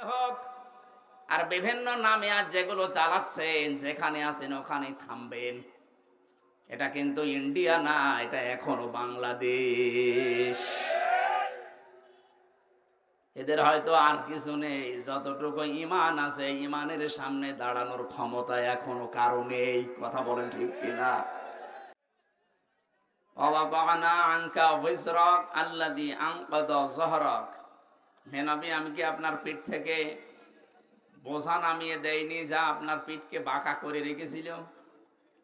হোক আর বিভিন্ন নামে আজ যেগুলো চালাচ্ছেন, যেখানে আছেন ওখানে থামবেন। এটা কিন্তু ইন্ডিয়া না, এটা এখনো বাংলাদেশ। এদের হয়তো আর কিছু নেই, যতটুকু ইমান আছে ইমানের সামনে দাঁড়ানোর ক্ষমতা এখনো কারো নেই। কথা বলেন ঠিক কিনা? ওয়াবানা আনকা ওয়িজরাক আল্লাযী আনকাযা যহরাক। হে নবী, আমি কি আপনার পিঠ থেকে বোঝা নামিয়ে দেয়নি যা আপনার পিঠকে বাঁকা করে রেখেছিল?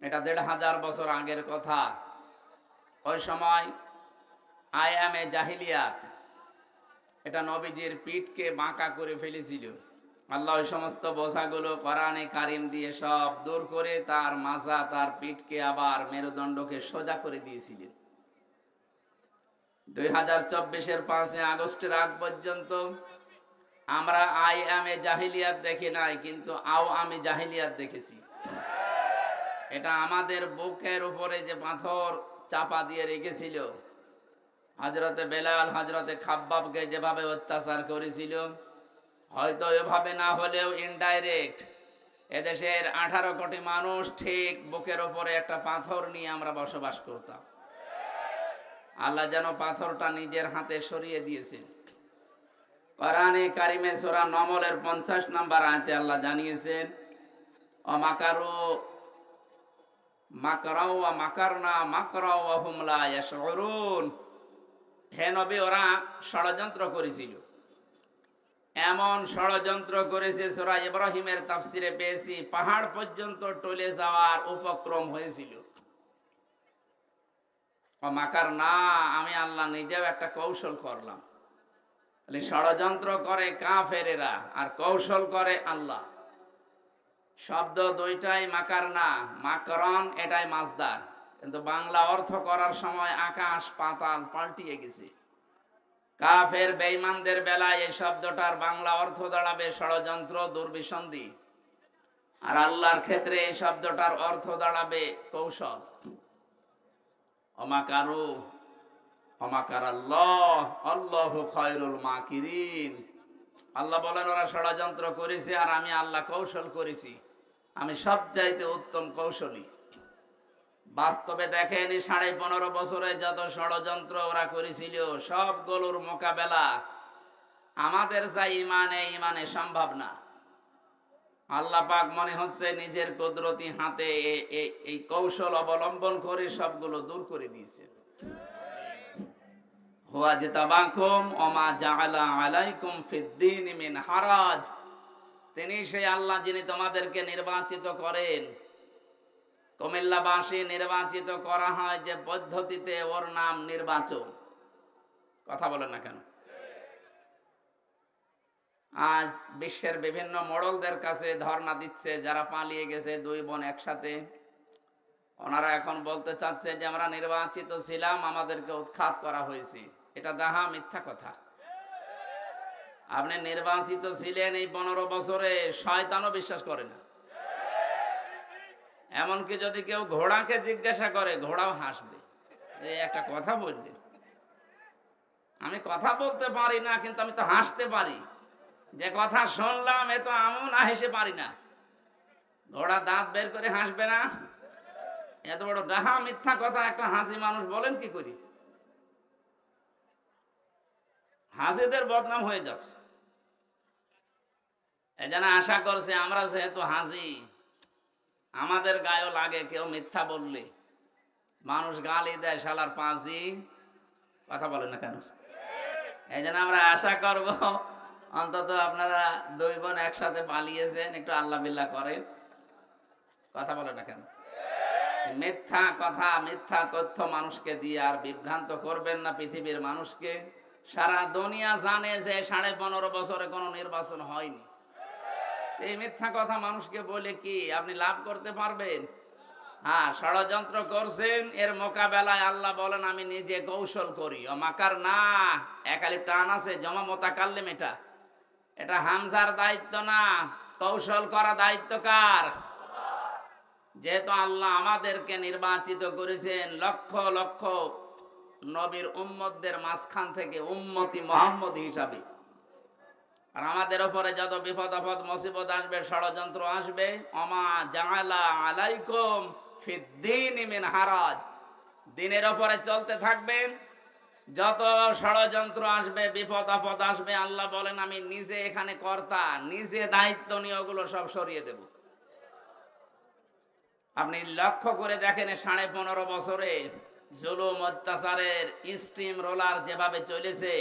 এটা ১৫০০ বছর আগের কথা। ওই সময় আয়ামে জাহিলিয়াত, এটা নবীজির পিঠকে বাঁকা করে ফেলেছিল। আল্লাহ ওই সমস্ত বোঝাগুলো কোরআনে কারিম দিয়ে সব দূর করে তার মাজা, তার পিঠকে আবার মেরুদণ্ডকে সোজা করে দিয়েছিলেন। ২০২৪-এর ৫ই আগস্টের আগ পর্যন্ত আমরা আয়ামে জাহিলিয়াত দেখি নাই, কিন্তু আওয়ামে জাহিলিয়াত দেখেছি। এটা আমাদের বুকের উপরে যে পাথর চাপা দিয়ে রেখেছিল, হযরতে বেলাল, হযরতে খাব্বাবকে যেভাবে অত্যাচার করেছিল, হয়তো এভাবে না হলেও ইনডাইরেক্ট এদেশের ১৮ কোটি মানুষ ঠিক বুকের উপরে একটা পাথর নিয়ে আমরা বসবাস করতাম। আল্লাহ যেন পাথরটা নিজের হাতে সরিয়ে দিয়েছেন। কোরআনে কারিমে সূরা নমলের ৫০ নম্বর আয়াতে আল্লাহ জানিয়েছেন, অমাকারু মাকরাও ওয়া মাকারনা মাকরাও ওয়া হুম লা ইয়াশউরুন। হে নবী, ওরা ষড়যন্ত্র করেছিল, এমন ষড়যন্ত্র করেছে সূরা ইব্রাহিমের তাফসিরে পেয়েছি পাহাড় পর্যন্ত টলে যাওয়ার উপক্রম হয়েছিল। মাকারনা, আমি আল্লাহ নিজেও একটা কৌশল করলাম। তাহলে ষড়যন্ত্র করে কাফেরেরা আর কৌশল করে আল্লাহ। শব্দ দুইটাই মাকারনা, মাকরন এটাই মাজদার, কিন্তু বাংলা অর্থ করার সময় আকাশ পাতাল পাল্টিয়ে গেছে। কাফের বেঈমানদের বেলায় এই শব্দটার বাংলা অর্থ দাঁড়াবে ষড়যন্ত্র, দুর্বিসন্ধি, আর আল্লাহর ক্ষেত্রে এই শব্দটার অর্থ দাঁড়াবে কৌশল। অমাকারু অমাকারাল্লাহ আল্লাহু খায়রুল মাকিরিন। আল্লাহ বলেন, ওরা ষড়যন্ত্র করেছে আর আমি আল্লাহ কৌশল করেছি, আমি সবচাইতে উত্তম কৌশলী। বাস্তবে দেখেন, ১৫.৫ বছরে যত ষড়যন্ত্র ওরা করেছিল সবগুলোর মোকাবেলা আমাদের যা ইমানে সম্ভব না। আল্লাহ পাক মনে হচ্ছে নিজের কুদরতি হাতে এই কৌশল অবলম্বন করে সবগুলো দূর করে দিয়েছে। হুয়া জিতাবাকুম ওমা জাআলা আলাইকুম ফিদ্দীন মিন হারাজ। তিনি সেই আল্লাহ যিনি তোমাদেরকে নির্বাচিত করেন। কুমিল্লাবাসী নির্বাচিত করা হয় যে পদ্ধতিতে, ওর নাম নির্বাচন। কথা বলেন না কেন? আজ বিশ্বের বিভিন্ন মোড়লদের কাছে ধর্ণা দিচ্ছে যারা পালিয়ে গেছে, দুই বোন একসাথে। ওনারা এখন বলতে চাচ্ছে যে আমরা নির্বাচিত ছিলাম, আমাদেরকে উৎখাত করা হয়েছে। এটা ডাহা মিথ্যা কথা। আপনি নির্বাচিত ছিলেন এই 15 বছরে, শয়তানও বিশ্বাস করে না। এমনকি যদি কেউ ঘোড়াকে জিজ্ঞাসা করে, ঘোড়াও হাসবে। এই একটা কথা বললেন, আমি কথা বলতে পারি না কিন্তু আমি তো হাসতে পারি। যে কথা শুনলাম এ তো আমিও না হেসে পারি না। ঘোড়া দাঁত বের করে হাসবে না? এত বড় ডাহা মিথ্যা কথা একটা হাসি মানুষ বলেন কি করি? হাসিদের বদনাম হয়ে যাচ্ছে। এজন্য আশা করছে আমরা যেহেতু হাসি, আমাদের গায়েও লাগে কেউ মিথ্যা বললে। মানুষ গালি দেয়, শালার পাঁচি। কথা বলেন না কেন? এই জন্য আমরা আশা করব অন্তত আপনারা দুই বোন একসাথে পালিয়েছেন, একটু আল্লাহ বিল্লাহ করেন। কথা বলেন না কেন? মিথ্যা কথা, মিথ্যা তথ্য মানুষকে দিয়ে আর বিভ্রান্ত করবেন না পৃথিবীর মানুষকে। সারা দুনিয়া জানে যে 15.5 বছরে কোনো নির্বাচন হয়নি। এই মিথ্যা কথা মানুষকে বলে কি আপনি লাভ করতে পারবেন? হ্যাঁ, ষড়যন্ত্র করছেন, এর মোকাবেলায় আল্লাহ বলেন আমি নিজে কৌশল করি। অমাকার না, একালিপ টান আছে, জমা মোতাকাল্লিম। এটা হামজার দায়িত্ব না, কৌশল করা দায়িত্ব কার? যেহেতু আল্লাহ আমাদেরকে নির্বাচিত করেছেন লক্ষ লক্ষ নবীর উম্মতদের মাঝখান থেকে উম্মতি মুহাম্মদ হিসাবে, আর আমাদের উপরে যত বিপদ আপদ মুসিবত আসবে, ষড়যন্ত্র আসবে, ওমা জাআলা আলাইকুম ফিদ্দীনি মিন হারাজ, দিনের উপরে চলতে থাকবেন। যত ষড়যন্ত্র আসবে, বিপদ আপদ আসবে, আল্লাহ বলেন আমি নিজে এখানে কর্তা, নিজে দায়িত্ব নিয়ে ওগুলো সব সরিয়ে দেব। আপনি লক্ষ্য করে দেখেন 15.5 বছরে জুলুম অত্যাচারের স্টিম রোলার যেভাবে চলেছে,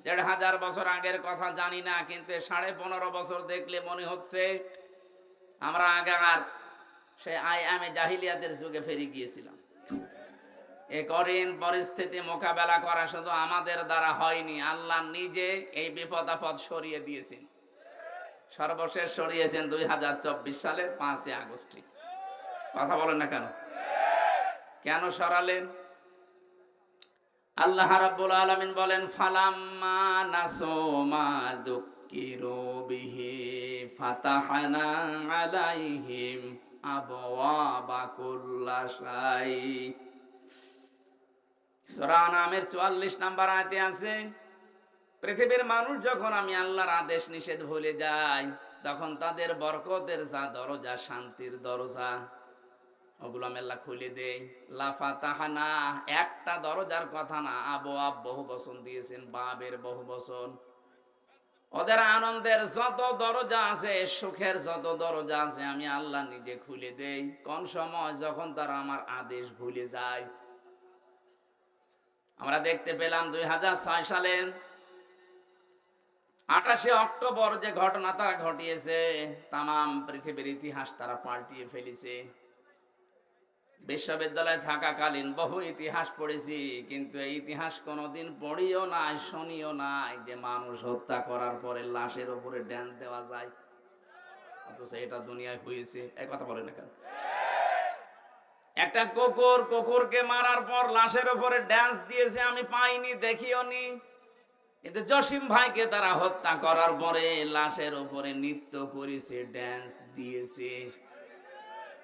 1500 বছর আগের কথা জানি না, কিন্তু 15.5 বছর দেখলে মনে হচ্ছে আমরা আগেকার সে আইয়ামে জাহিলিয়াতের যুগে ফিরে গিয়েছিলাম। এই কঠিন পরিস্থিতি মোকাবেলা করা শুধু আমাদের দ্বারা হয়নি, আল্লাহ নিজে এই বিপদ আপদ সরিয়ে দিয়েছেন। সর্বশেষ সরিয়েছেন 2024 সালের 5 আগস্টে। কথা বলেন না কেন? কেন সরালেন? আল্লাহ রাব্বুল আলামিন বলেন ফালাম্মা নাসু মা যুক্কিরু বিহি ফাতাহনা আলাইহিম আবওয়াবা কুল্লা শাই। সূরা আনামের 44 নম্বর আয়াতে আছে, পৃথিবীর মানুষ যখন আমি আল্লাহর আদেশ নিষেধ ভুলে যায়, তখন তাদের বরকতের যা দরজা, শান্তির দরজা, ওগুলো আমি আল্লাহ খুলে দেই। লাফাতাহানা, একটা দরজার কথা না, আবওয়াব বহু বচন দিয়েছেন, বাবের বহু বচন। ওদের আনন্দের যত দরজা আছে, সুখের যত দরজা আছে, আমি আল্লাহ নিজে খুলে দেই। কোন সময়? যখন তারা আমার আদেশ ভুলে যায়। আমরা দেখতে পেলাম 2006 সালের 28 অক্টোবর যে ঘটনা তারা ঘটিয়েছে, তামাম পৃথিবীর ইতিহাস তারা পাল্টিয়ে ফেলেছে। বিশ্ববিদ্যালয়ে থাকাকালীন বহু ইতিহাস পড়েছি, কিন্তু এই ইতিহাস কোনোদিন পড়িও নাই, শুনিও নাই যে মানুষ হত্যা করার পরে লাশের উপরে ড্যান্স দেওয়া যায়। অথচ এটা দুনিয়ায় হয়েছে। এই কথা বলে না কেন? একটা কুকুরকে মারার পর লাশের উপরে ড্যান্স দিয়েছে, আমি পাইনি, দেখিও নি। কিন্তু জসিম ভাইকে তারা হত্যা করার পরে লাশের উপরে নৃত্য করেছে, ড্যান্স দিয়েছে।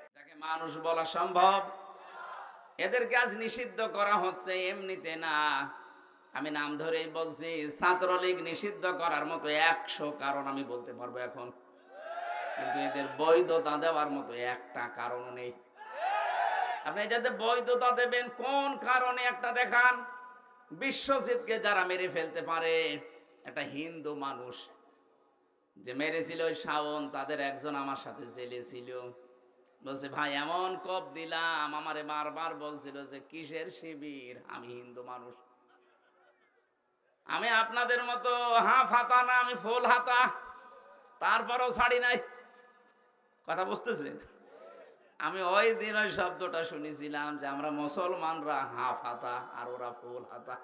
এটাকে মানুষ বলা সম্ভব? এদেরকে আজ নিষিদ্ধ করা হচ্ছে এমনিতে না, আমি নাম ধরেই বলছি। ছাত্রলীগ নিষিদ্ধ করার মতো 100 কারণ আমি বলতে পারবো এখন, কিন্তু এদের বৈধতা দেওয়ার মতো একটা কারণ নেই। আপনি যাতে বৈধতা দেবেন, কোন কারণে একটা দেখান। বিশ্বজিৎকে যারা মেরে ফেলতে পারে, একটা হিন্দু মানুষ যে মেরেছিল ওই শাওন, তাদের একজন আমার সাথে জেলে ছিল। বলছে ভাই এমন কোপ দিলাম, আমারে বারবার বলছিল যে কিসের শিবির, আমি হিন্দু মানুষ, আমি আপনাদের মতো হাফ হাতা না, আমি ফুল হাতা, তারপরও ছাড়ি নাই। কথা বুঝতেছেন? আমি ওই দিন ওই শব্দটা শুনেছিলাম যে আমরা মুসলমানরা হাফ হাতা আর ওরা ফুল হাতা।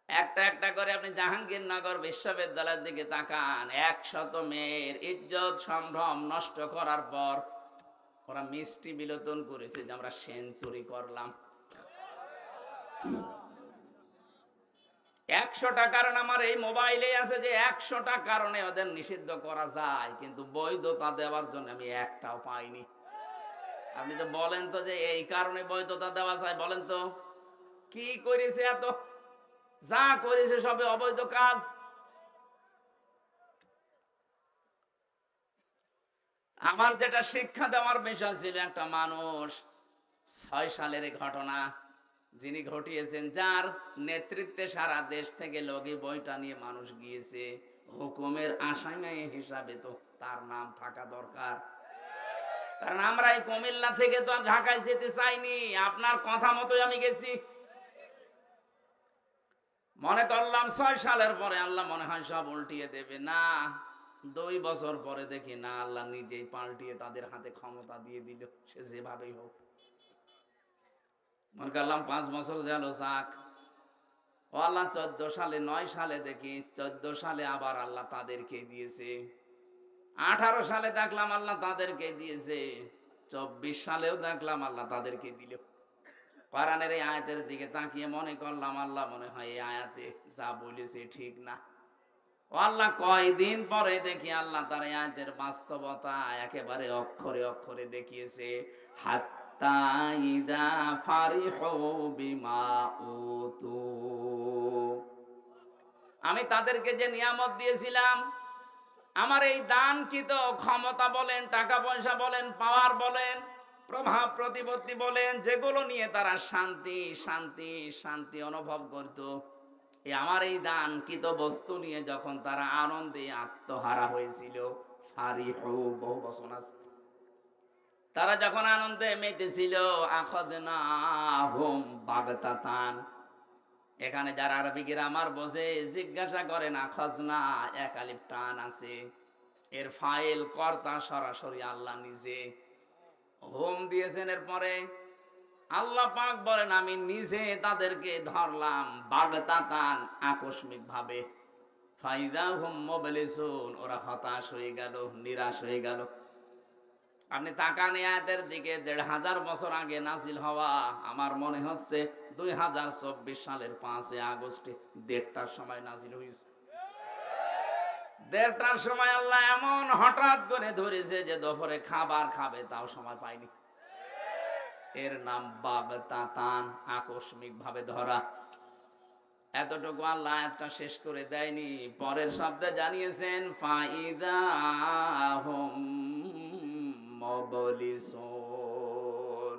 একটা একটা করে আপনি জাহাঙ্গীরনগর বিশ্ববিদ্যালয়ের দিকে তাকান, 100 মেয়ের ইজ্জত সম্ভ্রম নষ্ট করার পর ওরা মিষ্টি বিলোচন করেছে যে আমরা সেঞ্চুরি করলাম। 100টা কারণ আমার এই মোবাইলে আছে, যে 100টা কারণে ওদের নিষিদ্ধ করা যায়, কিন্তু বৈধতা দেওয়ার জন্য আমি একটাও পাইনি। আপনি তো বলেন তো যে এই কারণে বৈধতা দেওয়া যায়, বলেন তো কি করেছে? এত যা করেছে সবে অবৈধ কাজ। আমার যেটা শিক্ষা দেওয়ার বিষয় ছিল, একটা মানুষ 6 সালের ঘটনা যিনি ঘটিয়েছেন, যার নেতৃত্বে সারা দেশ থেকে লগি বইটা নিয়ে মানুষ গিয়েছে, হুকুমের আসামি হিসাবে তো তার নাম থাকা দরকার। কারণ আমরা এই কুমিল্লা থেকে তো ঢাকায় যেতে চাইনি, আপনার কথা মতোই আমি গেছি। মনে করলাম 6 সালের পরে আল্লাহ মনে হয় সব উল্টিয়ে দেবে, না 2 বছর পরে দেখি না, আল্লাহ নিজেই পাল্টিয়ে তাদের হাতে ক্ষমতা দিয়ে দিল, সে যেভাবেই হোক। মনে করলাম 5 বছর গেল, যাক। ও আল্লাহ 14 সালে 9 সালে দেখি 14 সালে আবার আল্লাহ তাদেরকে দিয়েছে, 18 সালে দেখলাম আল্লাহ তাদেরকে দিয়েছে, 24 সালেও দেখলাম আল্লাহ তাদেরকে দিল। কোরআনের এই আয়াতের দিকে তাকিয়ে মনে করলাম আল্লাহ মনে হয় এই আয়াতে যা বলেছে ঠিক না। ও আল্লাহ কয়দিন পরে দেখি আল্লাহ তার এই আয়াতের বাস্তবতা একেবারে অক্ষরে অক্ষরে দেখিয়েছে। হাত্তা ইদা ফারিহু বিমা উতু, আমি তাদেরকে যে নিয়ামত দিয়েছিলাম, আমার এই দানকৃত ক্ষমতা বলেন, টাকা পয়সা বলেন, পাওয়ার বলেন, প্রভাব প্রতিপত্তি বলেন, যেগুলো নিয়ে তারা শান্তি শান্তি শান্তি অনুভব করত, আমার এই দানকৃত বস্তু নিয়ে যখন তারা আনন্দে আত্মহারা হয়েছিল, ফারিহু, বহু বচন আছে, তারা যখন আনন্দে মেতেছিল, আখাযনাহুম বাগতাতান। এখানে যারা আরবি গ্রামার বোঝে জিজ্ঞাসা করেন, আখাযনা এক আলিফ টান আছে, এর ফাইল কর্তা সরাসরি আল্লাহ নিজে, হোম দিয়েছেন। এরপরে আল্লাহ পাক বলেন, আমি নিজে তাদেরকে ধরলাম বাগতাতান, আকস্মিক ভাবে, ফাইদা হুম মুবলিসুন, ওরা হতাশ হয়ে গেল, নিরাশ হয়ে গেল। আপনি তাকান আয়াতের দিকে, ১৫০০ বছর আগে নাজিল হওয়া, আমার মনে হচ্ছে ২০২৪ সালের ৫ আগস্টে ১:৩০টার সময় নাজিল হয়েছে। ১:৩০টার সময় আল্লাহ এমন হঠাৎ করে ধরেছে যে দুপুরে খাবার খাবে তাও সময় পায়নি। এর নাম বাগতাতান, আকস্মিক ভাবে ধরা। এতটুকু আল্লাহ আয়াতটা শেষ করে দেয়নি, পরের শব্দে জানিয়েছেন ফাইদা হুম মুবলিসুন।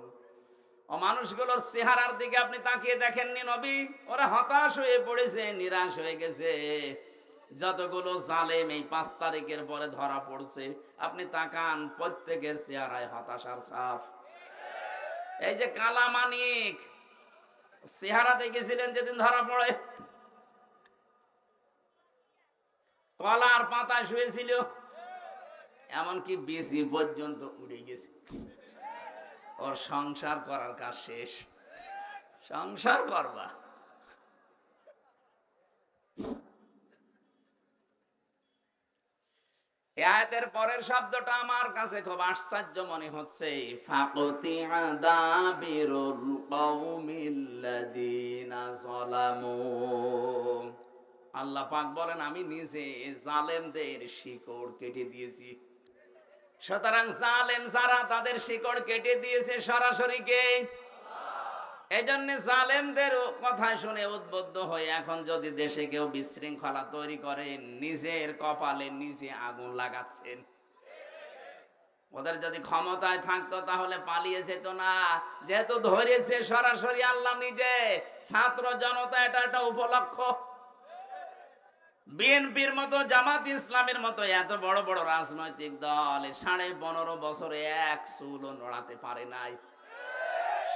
ও মানুষগুলোর চেহারার দিকে আপনি তাকিয়ে দেখেননি নবী? ওরা হতাশ হয়ে পড়েছে, নিরাশ হয়ে গেছে। যতগুলো জালেম এই ৫ তারিখের পরে ধরা পড়ছে, আপনি তাকান, প্রত্যেকের চেহারায় হতাশার ছাপ। এই যে কালা মানিক, চেহারা দেখেছিলেন যেদিন ধরা পড়ে, কলার পাতায় শুয়েছিল, এমনকি বিসি পর্যন্ত উড়ে গেছে। ওর সংসার করার কাজ শেষ। সংসার করবা, আয়াতের পরের শব্দটা আমার কাছে খুব আশ্চর্য মনে হচ্ছে, ফাকুতিআ দাবিরুল কওমিল্লাযীনা যালামু। আল্লাহ পাক বলেন, আমি নিজে জালেমদের শিকড় কেটে দিয়েছি। সুতরাং জালেম যারা, তাদের শিকড় কেটে দিয়েছে সরাসরি কে? এই জন্য জালেমদের কথা শুনে উদ্বুদ্ধ হয়ে এখন যদি দেশে কেউ বিশৃঙ্খলা তৈরি করে, নিজের কপালে নিজে আগুন লাগাচ্ছেন। ওদের যদি ক্ষমতায় থাকতো তাহলে পালিয়ে যেত না, যেহেতু ধরেছে সরাসরি আল্লাহ নিজে। ছাত্র জনতা এটা একটা উপলক্ষ। বিএনপির মতো, জামাত ইসলামের মতো এত বড় বড় রাজনৈতিক দল 15.5 বছরে এক চুলও নড়াতে পারে নাই।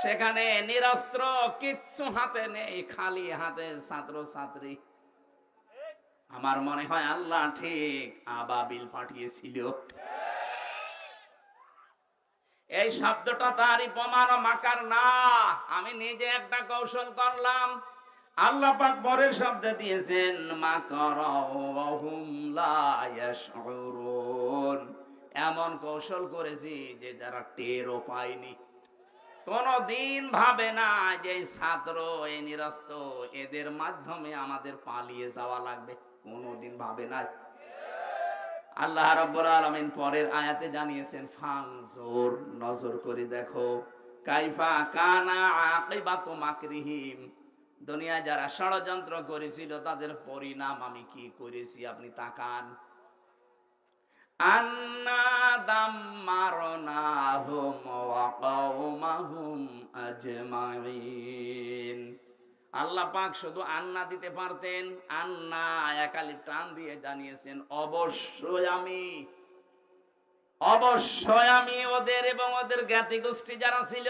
সেখানে নিরস্ত্র, কিচ্ছু হাতে নেই, খালি হাতে ছাত্র ছাত্রী। আমার মনে হয় আল্লাহ ঠিক আবাবিল পাঠিয়েছিল। এই শব্দটা তারই প্রমাণ, মাকার না। আমি নিজে একটা কৌশল করলাম। আল্লাহ পাক পরের শব্দ দিয়েছেন মাকারাহুম লা ইয়াশউরুন। এমন কৌশল করেছি যে যারা টেরও পায়নি। কোনদিন ভাবে না যে এই ছাত্র, এই নিরস্ত, এদের মাধ্যমে আমাদের পালিয়ে যাওয়া লাগবে, কোনদিন ভাবে না। আল্লাহ রাব্বুল আলামিন পরের আয়াতে জানিয়েছেন ফানজুর, নজর করে দেখো, কাইফা কানা আকিবাতু মাকরিহিম। দুনিয়ায় যারা ষড়যন্ত্র করেছিল তাদের পরিণাম আমি কি করেছি আপনি তাকান। আন্না দাম্মারনাহুম ওয়া কওমাহুম আজমাইন। আল্লাহ পাক শুধু আন্না দিতে পারতেন, আন্না একালি টান দিয়ে জানিয়েছেন অবশ্যই আমি ওদের এবং ওদের জ্ঞাতি গোষ্ঠী যারা ছিল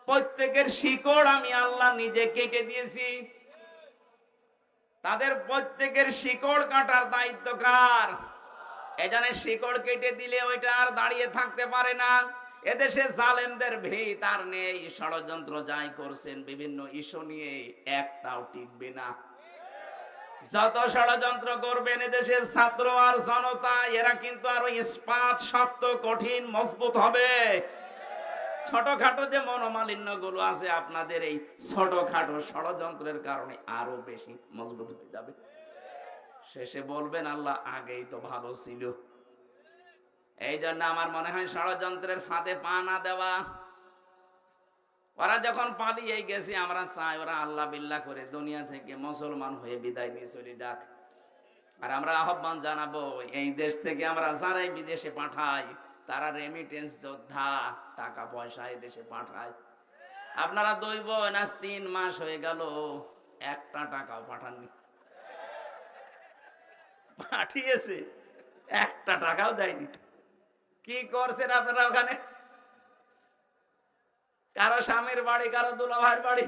প্রত্যেকের শিকড় আমি আল্লাহ নিজে কেটে দিয়েছি। তাদের প্রত্যেকের শিকড় কাটার দায়িত্ব কার? এখানে শিকড় কেটে দিলে ওইটা আর দাঁড়িয়ে থাকতে পারে না। এদেশে জালেমদের ভিত আর নেই, ষড়যন্ত্র যাই করছেন বিভিন্ন ইস্যু নিয়ে, একটাও টিকবে না। যত ষড়যন্ত্র করবেন এদেশের ছাত্র আর জনতা, এরা কিন্তু আরো ইস্পাত শক্ত, কঠিন, মজবুত হবে। ছোটখাটো যে মনোমালিন্য গুলো আছে আপনাদের, এই ছোটখাটো ষড়যন্ত্রের কারণে আরো বেশি মজবুত হয়ে যাবে। শেষে বলবেন আল্লাহ আগেই তো ভালো ছিল। এই জন্য আমার মনে হয় ষড়যন্ত্রের ফাঁদে পা না দেওয়া। ওরা যখন পালিয়ে গেছে, আমরা চাই ওরা আল্লাহ বিল্লাহ করে দুনিয়া থেকে মুসলমান হয়ে বিদায় নিয়ে চলে যাক। আর আমরা আহ্বান জানাবো, এই দেশ থেকে আমরা যারাই বিদেশে পাঠাই তারা রেমিটেন্স যোদ্ধা, টাকা পয়সা এই দেশে পাঠায়। আপনারা 2 বোন আজ 3 মাস হয়ে গেল, একটা টাকাও পাঠাননি। পাঠিয়েছে, একটা টাকাও দেয়নি। কি করছেন আপনারা ওখানে? কারো স্বামীর বাড়ি, কারো দুলাভাইয়ের বাড়ি,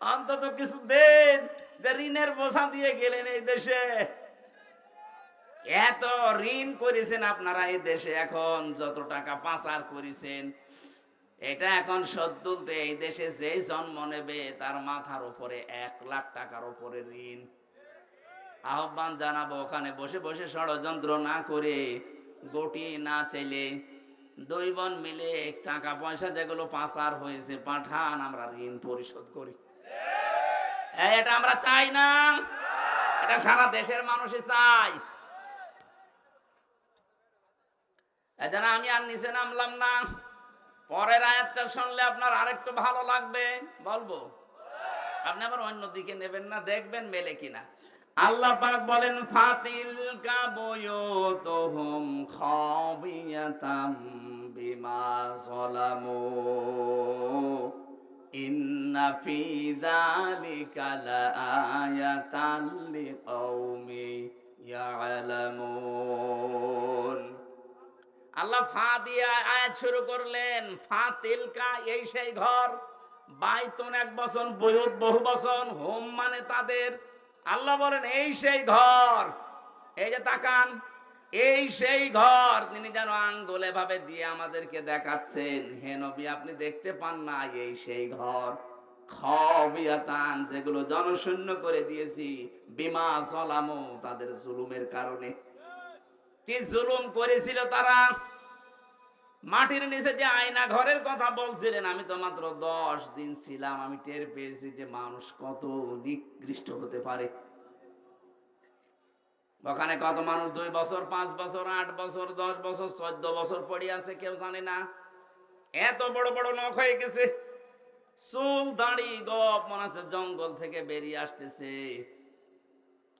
অন্তত কিছু দেন। যে ঋণের বোঝা দিয়ে গেলেন এই দেশে, এত ঋণ করেছেন আপনারা এই দেশে, এখন যত টাকা পাচার করেছেন এটা এখন শোধ তুলতে এই দেশে যেই জন্ম নেবে তার মাথার উপরে 1 লাখ টাকার উপরে ঋণ। আহ্বান জানাবো, ওখানে বসে বসে ষড়যন্ত্র না করে, গটি না চাইলে 2 বোন মিলে টাকা পয়সা যেগুলো পাচার হয়েছে পাঠান, আমরা ঋণ পরিশোধ করি। এটা আমরা চাই না, এটা সারা দেশের মানুষই চায়। এজন্য আমি আর নিচে নামলাম না। পরের আয়াতটা শুনলে আপনার আরেকটু ভালো লাগবে, বলবো। আপনি আবার অন্য দিকে নেবেন না, দেখবেন মেলে কিনা। আল্লাহ পাক বলেন, ফাতিলকা বুয়ুতুহুম খাবিয়াতাম বিমা যালামু ইন্না ফি যালিকা লাআয়াতান লিকাউমি ইয়ালামুন। আল্লাহ ফা দিয়ে আয়াত শুরু করলেন। ফাতিলকা, এই সেই ঘর। বাইতুন 1 বছর, বুয়ুত বহু বছর, হোম মানে তাদের। আল্লাহ বলেন এই সেই ঘর। এই যে তাকান, এই সেই ঘর। তিনি যেন আঙ্গুলে ভাবে দিয়ে আমাদেরকে দেখাচ্ছেন, হে নবী আপনি দেখতে পান না, এই সেই ঘর। খাবিয়াতান, যেগুলো জনশূন্য করে দিয়েছি, বিমা যালামু, তাদের জুলুমের কারণে। কি জুলুম করেছিল তারা? মাটির নিচে যে আয়না ঘরের কথা বলছিলেন, আমি তো মাত্র 10 দিন ছিলাম, আমি টের পেয়েছি যে মানুষ কত নিকৃষ্ট হতে পারে। ওখানে কত মানুষ 2 বছর, 5 বছর, 8 বছর, 10 বছর, 14 বছর পড়ে আছে, কেউ জানে না। এত বড় বড় নখ হয়ে গেছে, চুল দাড়ি গপ মনে হচ্ছে জঙ্গল থেকে বেরিয়ে আসতেছে।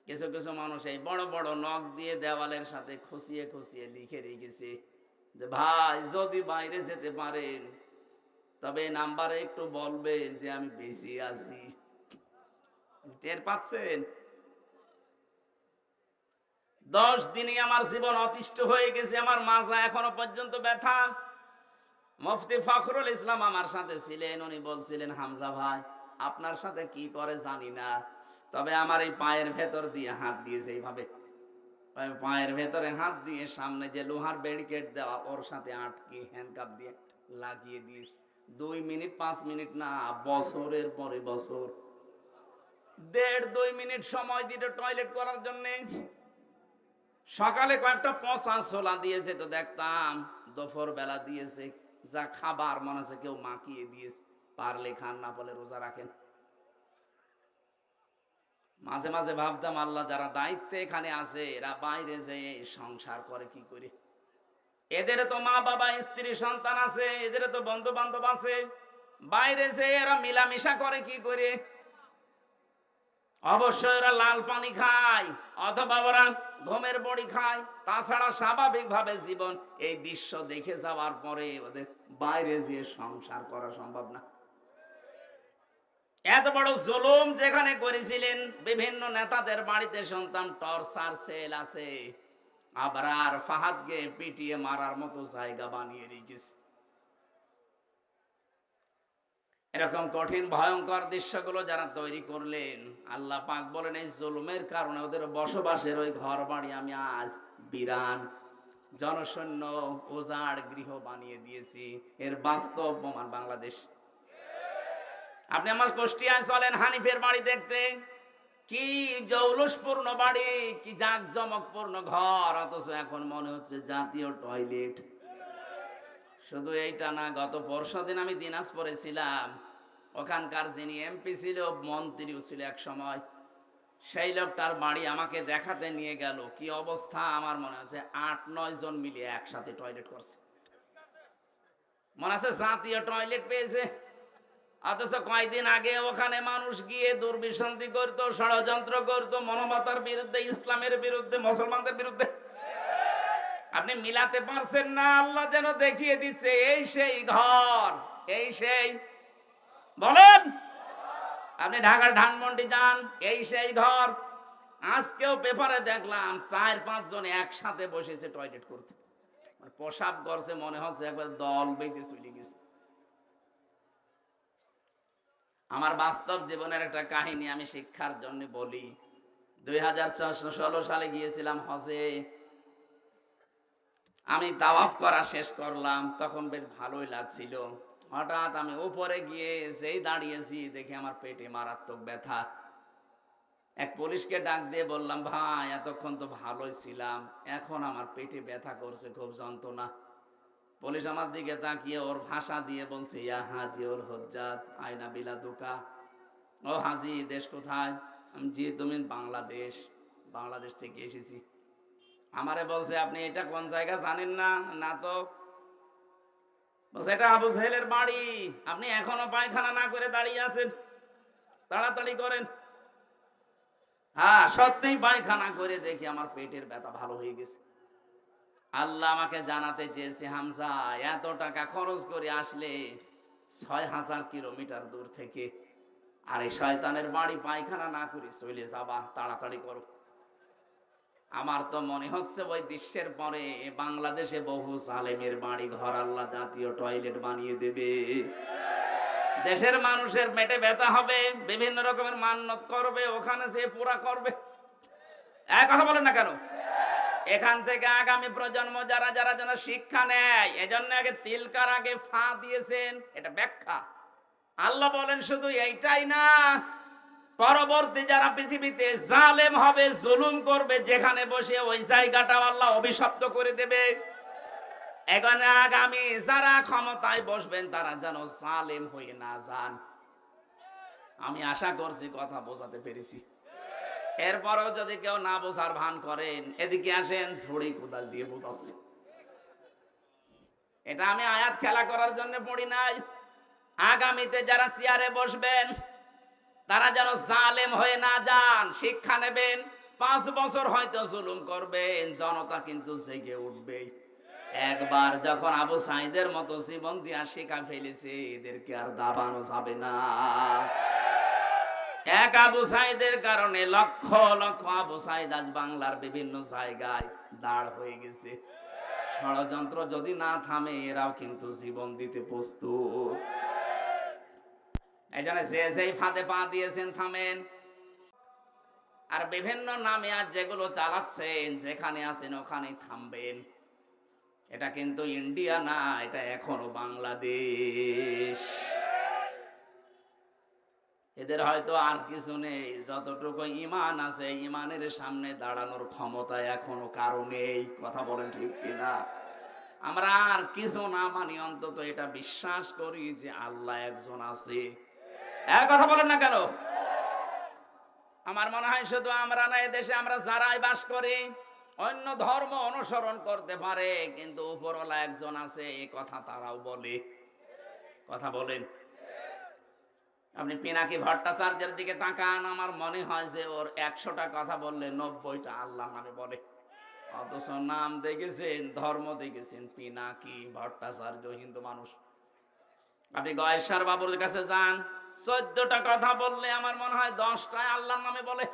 কিছু কিছু মানুষ এই বড় বড় নখ দিয়ে দেওয়ালের সাথে খুশিয়ে খুশিয়ে লিখে রেখেছে যে ভাই যদি বাইরে যেতে পারেন তবে নাম্বারে একটু বলবেন যে আমি বেশি আছি। টের পাচ্ছেন? 10 দিনে আমার জীবন অতিষ্ঠ হয়ে গেছে, আমার মাজা এখনো পর্যন্ত ব্যথা। মুফতি ফখরুল ইসলাম আমার সাথে ছিলেন, উনি বলছিলেন, হামজা ভাই আপনার সাথে কি করে জানি না, তবে আমার এই পায়ের ভেতর দিয়ে হাত দিয়েছে এইভাবে, পায়ের ভেতরে হাত দিয়ে সামনে যে লোহার ব্যারিকেড দেওয়া ওর সাথে আটকে হ্যান্ডকাপ দিয়ে লাগিয়ে দিয়েছে। 2 মিনিট 5 মিনিট না, বছরের পরে বছর। 1.5-2 মিনিট সময় দিতে টয়লেট করার জন্য। সকালে কয়েকটা পচা ছোলা দিয়েছে তো দেখতাম, দুপুর বেলা দিয়েছে যা খাবার মনে হচ্ছে কেউ মাখিয়ে দিয়েছে। পারলে খান, না পারলে রোজা রাখেন। মাঝে মাঝে ভাবতাম আল্লাহ যারা দায়িত্বে এখানে আছে এরা বাইরে যেয়ে সংসার করে কি করে? এদের তো মা বাবা, স্ত্রী, সন্তান আছে, এদের তো বন্ধু বান্ধব আছে, বাইরে যেয়ে এরা মিলামিশা করে কি করে? অবশ্যই এরা লাল পানি খায় অথবা ওরা ঘুমের বড়ি খায়। তাছাড়া স্বাভাবিকভাবে জীবন এই দৃশ্য দেখে যাওয়ার পরে ওদের বাইরে যেয়ে সংসার করা সম্ভব না। এত বড় জুলুম যেখানে করেছিলেন, বিভিন্ন নেতাদের বাড়িতে শুনতাম টর্চার সেল আছে, আবরার ফাহাদকে পিটিয়ে মারার মতো জায়গা বানিয়ে রেখেছে। এরকম কঠিন ভয়ঙ্কর দৃশ্যগুলো যারা তৈরি করলেন, আল্লাহ পাক বলেন এই জুলুমের কারণে ওদের বসবাসের ওই ঘর বাড়ি আমি আজ বিরান, জনশূন্য, উজাড় গৃহ বানিয়ে দিয়েছি। এর বাস্তব প্রমাণ বাংলাদেশ। আপনি আমার কুষ্টিয়ায় চলেন, হানিফের বাড়ি দেখতে, কি জৌলুসপূর্ণ বাড়ি, কি জাঁকজমকপূর্ণ ঘর, অথচ এখন মনে হচ্ছে জাতীয় টয়লেট। শুধু এইটা না, গত পরশুদিন আমি দিনাজপুরে ছিলাম, ওখানকার যিনি এমপি ছিল, মন্ত্রীও ছিল এক সময়, সেই লোকটার বাড়ি আমাকে দেখাতে নিয়ে গেল। কি অবস্থা, আমার মনে আছে 8-9 জন মিলে একসাথে টয়লেট করছে, মনে আছে জাতীয় টয়লেট পেয়েছে। অথচ কয়েকদিন আগে ওখানে মানুষ গিয়ে দুর্বিসন্ধি করতো, ষড়যন্ত্র করতো মানবতার বিরুদ্ধে, ইসলামের বিরুদ্ধে, মুসলমানদের বিরুদ্ধে। আপনি মিলাতে পারছেন না। আল্লাহ যেন দেখিয়ে দিচ্ছে এই সেই ঘর, এই সেই, বলেন আপনি ঢাকার ধানমন্ডি যান, এই সেই ঘর। আজকেও পেপারে দেখলাম 4-5 জন একসাথে বসেছে টয়লেট করতে, প্রসাব করছে, মনে হচ্ছে একবার দল বেঁধে চলে গেছে। আমার বাস্তব জীবনের একটা কাহিনী আমি শিক্ষার জন্য বলি। 2016 সালে গিয়েছিলাম হজে। আমি তাওয়াফ করা শেষ করলাম, তখন বেশ ভালোই লাগছিল। হঠাৎ আমি উপরে গিয়ে যেই দাঁড়িয়েছি দেখি আমার পেটে মারাত্মক ব্যথা। এক পুলিশকে ডাক দিয়ে বললাম, ভাই এতক্ষণ তো ভালোই ছিলাম, এখন আমার পেটে ব্যথা করছে, খুব যন্ত্রণা। পুলিশ আমার দিকে তাকিয়ে ওর ভাষা দিয়ে বলছে, ইয়া হাজি ওর হজ্জাত আয়না বিলা দুকা। ও হাজি, দেশ কোথায়? আমি জি, তুমি বাংলাদেশ। বাংলাদেশ থেকে এসেছি। আমারে বলছে, আপনি এটা কোন জায়গা জানেন না? না তো। বলছে, এটা আবু জেহেলের বাড়ি, আপনি এখনো পায়খানা না করে দাঁড়িয়ে আছেন, তাড়াতাড়ি করেন। হ্যাঁ, সত্যিই পায়খানা করে দেখি আমার পেটের ব্যথা ভালো হয়ে গেছে। আল্লাহ আমাকে জানাতে চেয়েছে, হামজা এত টাকা খরচ করে আসলে 6000 কিলোমিটার দূর থেকে, আর এই শয়তানের বাড়ি পায়খানা না করে চলে যাবা, তাড়াতাড়ি করো। আমার তো মনে হচ্ছে ওই দৃশ্যের পরে বাংলাদেশে বহু জালেমের বাড়ি ঘর আল্লাহ জাতীয় টয়লেট বানিয়ে দেবে। দেশের মানুষের পেটে ব্যথা হবে, বিভিন্ন রকমের মান্যত করবে, ওখানে যে পুরা করবে। এক কথা বলেন না কেন? এখান থেকে আগামী প্রজন্ম যারা যারা যেন শিক্ষা নেয়, এজন্য আগে তিলকার আগে ফা দিয়েছেন, এটা ব্যাখ্যা। আল্লাহ বলেন শুধু এইটাই না, পরবর্তী যারা পৃথিবীতে জালেম হবে, জুলুম করবে, যেখানে বসে ওই জায়গাটা আল্লাহ অভিশপ্ত করে দেবে। এখানে আগামী যারা ক্ষমতায় বসবেন তারা যেন জালেম হয়ে না যান। আমি আশা করছি কথা বোঝাতে পেরেছি। এরপরেও যদি কেউ না বোঝার ভান করেন, এদিকে আসেন, ছড়ি কোদাল দিয়ে বোঝাচ্ছি। এটা আমি আয়াত খেলা করার জন্য পড়ি নাই। আগামীতে যারা চেয়ারে বসবেন তারা যেন জালেম হয়ে না যান, শিক্ষা নেবেন। 5 বছর হয়তো জুলুম করবেন, জনতা কিন্তু জেগে উঠবে। একবার যখন আবু সাইদের মতো জীবন দিয়া শিখা ফেলেছে, এদেরকে আর দাবানো যাবে না। এক আবু সাইদের কারণে লক্ষ লক্ষ আবু সাইদ আজ বাংলার বিভিন্ন জায়গায় দাঁড় হয়ে গেছে। ষড়যন্ত্র যদি না থামে, এরাও কিন্তু জীবন দিতে প্রস্তুত। এই জন্য যে যেই ফাঁদে পা দিয়েছেন থামেন। আর বিভিন্ন নামে আজ যেগুলো চালাচ্ছেন, যেখানে আছেন ওখানেই থামবেন। এটা কিন্তু ইন্ডিয়া না, এটা এখনো বাংলাদেশ। এদের হয়তো আর কিছু নেই, যতটুকু ঈমান আছে ঈমানের সামনে দাঁড়ানোর ক্ষমতা এখনো কারো নেই। কথা বলেন ঠিক কিনা? আমরা আর কিছু না মানি, অন্তত এটা বিশ্বাস করি যে আল্লাহ একজন আছে। এক কথা বলেন না কেন? আমার মনে হয় শুধু আমরা না, এদেশে আমরা যারাই বাস করি অন্য ধর্ম অনুসরণ করতে পারে, কিন্তু উপরওয়ালা একজন আছে, এই কথা তারাও বলে। কথা বলেন। আপনি পিনাকি ভট্টাচার্যের দিকে তাকান, আমার মনে হয় যে ওর 100টা কথা বললে 90টা আল্লাহ নামে বলে। অথচ নাম দেখেছেন, ধর্ম দেখেছেন পিনাকি ভট্টাচার্য, হিন্দু মানুষ। আপনি গয়েশ্বর বাবুর কাছে যান, 14টা কথা বললে আমার মনে হয় 10টায় আল্লাহর নামে বলে।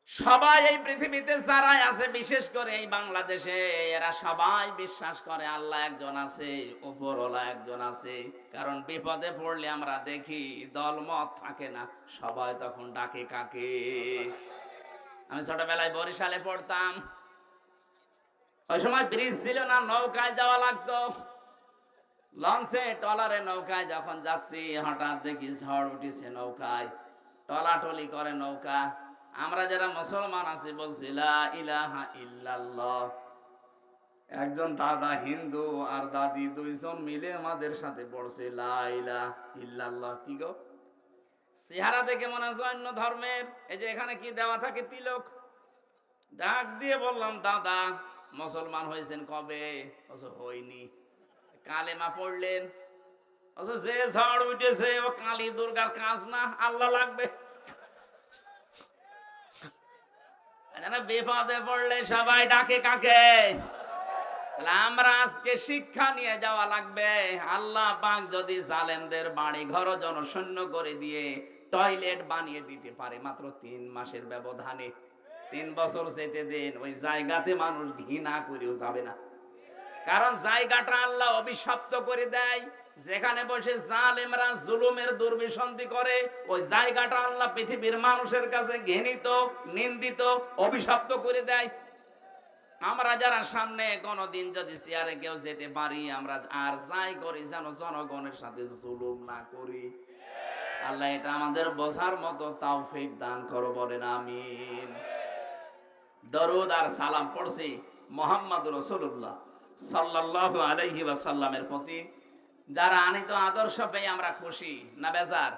সবাই এই পৃথিবীতে যারা আছে, বিশেষ করে এই বাংলাদেশে, এরা সবাই বিশ্বাস করে আল্লাহ একজন আছে, উপরওয়ালা একজন আছে। কারণ বিপদে পড়লে আমরা দেখি দলমত থাকে না, সবাই তখন ডাকে কাকে? আমি ছোটবেলায় বরিশালে পড়তাম, ওই সময় ব্রিজ ছিল না, নৌকায় যাওয়া লাগতো। লঞ্চে টলারে নৌকায় যখন যাচ্ছি, হঠাৎ দেখি ঝড় উঠেছে নৌকায়, টলাটলি করে নৌকা। আমরা যারা মুসলমান আছি বলছি লা ইলাহা ইল্লাল্লাহ। একজন দাদা হিন্দু আর দাদি দুইজন মিলে আমাদের সাথে পড়ছে লা ইলাহা ইল্লাল্লাহ। কি গো, চেহারা দেখে মনে হয় অন্য ধর্মের। এই যে এখানে কি দেওয়া থাকে, তিলক। ডাক দিয়ে বললাম, দাদা মুসলমান হয়েছেন কবে? হয়নি। কালেমা পড়লেন? অথচ যে ঝড় উঠেছে ও কালী দুর্গার কাজ না, আল্লাহ লাগবে। বিপদে পড়লে সবাই ডাকে কাকে? আমরা আজকে শিক্ষা নিয়ে যাওয়া লাগবে। আল্লাহ পাক যদি জালেমদের বাড়ি ঘর জনশূন্য করে দিয়ে টয়লেট বানিয়ে দিতে পারে মাত্র 3 মাসের ব্যবধানে, 3 বছর যেতে দেন, ওই জায়গাতে মানুষ ঘৃণা করেও যাবে না। কারণ জায়গাটা আল্লাহ অভিশপ্ত করে দেয়। যেখানে বসে জালেমরা জুলুমের দুর্বিসন্ধি করে, ওই জায়গাটা আল্লাহ পৃথিবীর মানুষের কাছে ঘৃণিত, নিন্দিত, অভিশপ্ত করে দেয়। আমরা যারা সামনে কোনদিন যদি চেয়ারে কেউ যেতে পারি, আমরা আর যাই করি যেন জনগণের সাথে জুলুম না করি। আল্লাহ এটা আমাদের বোঝার মতো তৌফিক দান করো, বলেন আমিন। দরুদ আর সালাম পড়ছি মুহাম্মদ রাসূলুল্লাহ সাল্লাল্লাহু আলাইহি ওয়াসাল্লামের প্রতি। যারা আনিত আদর্শ পেয়ে আমরা খুশি না বেজার?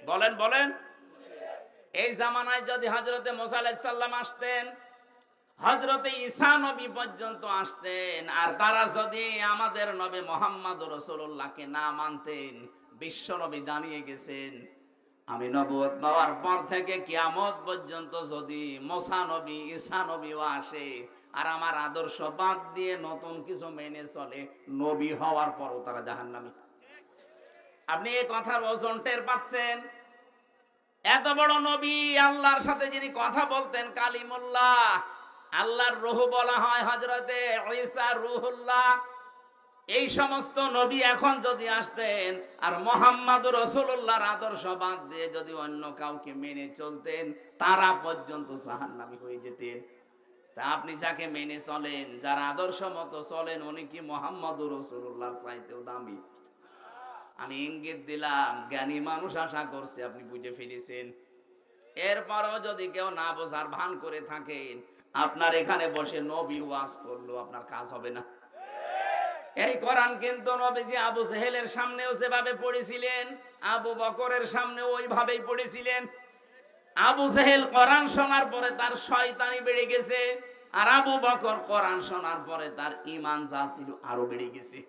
বলেন বলেন। এই জামানায় যদি হযরতে মুসা আলাইহিস সালাম আসতেন, হযরতে ঈসা নবী পর্যন্ত আসতেন, আর তারা যদি আমাদের নবী মুহাম্মদ রাসূলুল্লাহকে না মানতেন, বিশ্ব নবী জানিয়ে গেছেন আমি নবুয়ত পাওয়ার পর থেকে কিয়ামত পর্যন্ত যদি মুসা নবী ঈসা নবীও আসে আর আমার আদর্শ বাদ দিয়ে নতুন কিছু মেনে চলে, নবী হওয়ার পরও তারা জাহান্নামী। আপনি এই কথার ওজন টের পাচ্ছেন? এত বড় নবী, আল্লাহর সাথে যিনি কথা বলতেন কালিমুল্লাহ, আল্লাহর রূহ বলা হয় হযরতে ঈসা রূহুল্লাহ। এই সমস্ত নবী এখন যদি আসতেন আর মুহাম্মদুর রাসূলুল্লাহর আদর্শ বাদ দিয়ে যদি অন্য কাউকে মেনে চলতেন, তারা পর্যন্ত জাহান্নামী হয়ে যেতেন। তা আপনি যাকে মেনে চলেন, যার আদর্শ মতো চলেন, উনি কি মুহাম্মদুর রাসূলুল্লাহর চাইতেও দামি? আমি ইঙ্গিত দিলাম, জ্ঞানী মানুষ আশা করছে আপনি বুঝে ফেলেছেন। এরপরও যদি কেউ না বোঝার ভান করে থাকেন, আপনার এখানে বসে নবী ওয়াজ করলো আপনার কাজ হবে না। এই কোরআন কিন্তু নবীজি আবু জেহেলের সামনেও যেভাবে পড়েছিলেন, আবু বকরের সামনেও ওইভাবেই পড়েছিলেন। আবু জেহেল কোরআন শোনার পরে তার শয়তানি বেড়ে গেছে, আর আবু বকর কোরআন শোনার পরে তার ঈমান যা ছিল আরো বেড়ে গেছে।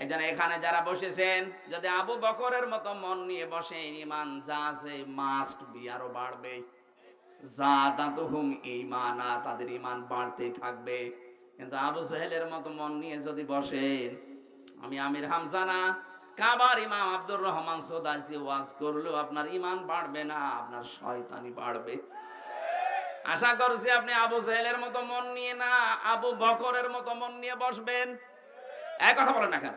একজন এখানে যারা বসেছেন, যদি আবু বকরের মতো মন নিয়ে বসেন, ঈমান যা আছে মাস্ট বি আরো বাড়বে। যাদাতুহুম ঈমানা, তাদের ঈমান বাড়তেই থাকবে। কিন্তু আবু জেহেলের মতো মন নিয়ে যদি বসেন, আমি আমির হামজা না, কাবার ইমাম আব্দুর রহমান সুদাইসি ওয়াজ করলেও আপনার ঈমান বাড়বে না, আপনার শয়তানি বাড়বে। আশা করছি আপনি আবু জেহেলের মতো মন নিয়ে না, আবু বকরের মতো মন নিয়ে বসবেন। এক কথা বলেন না কেন?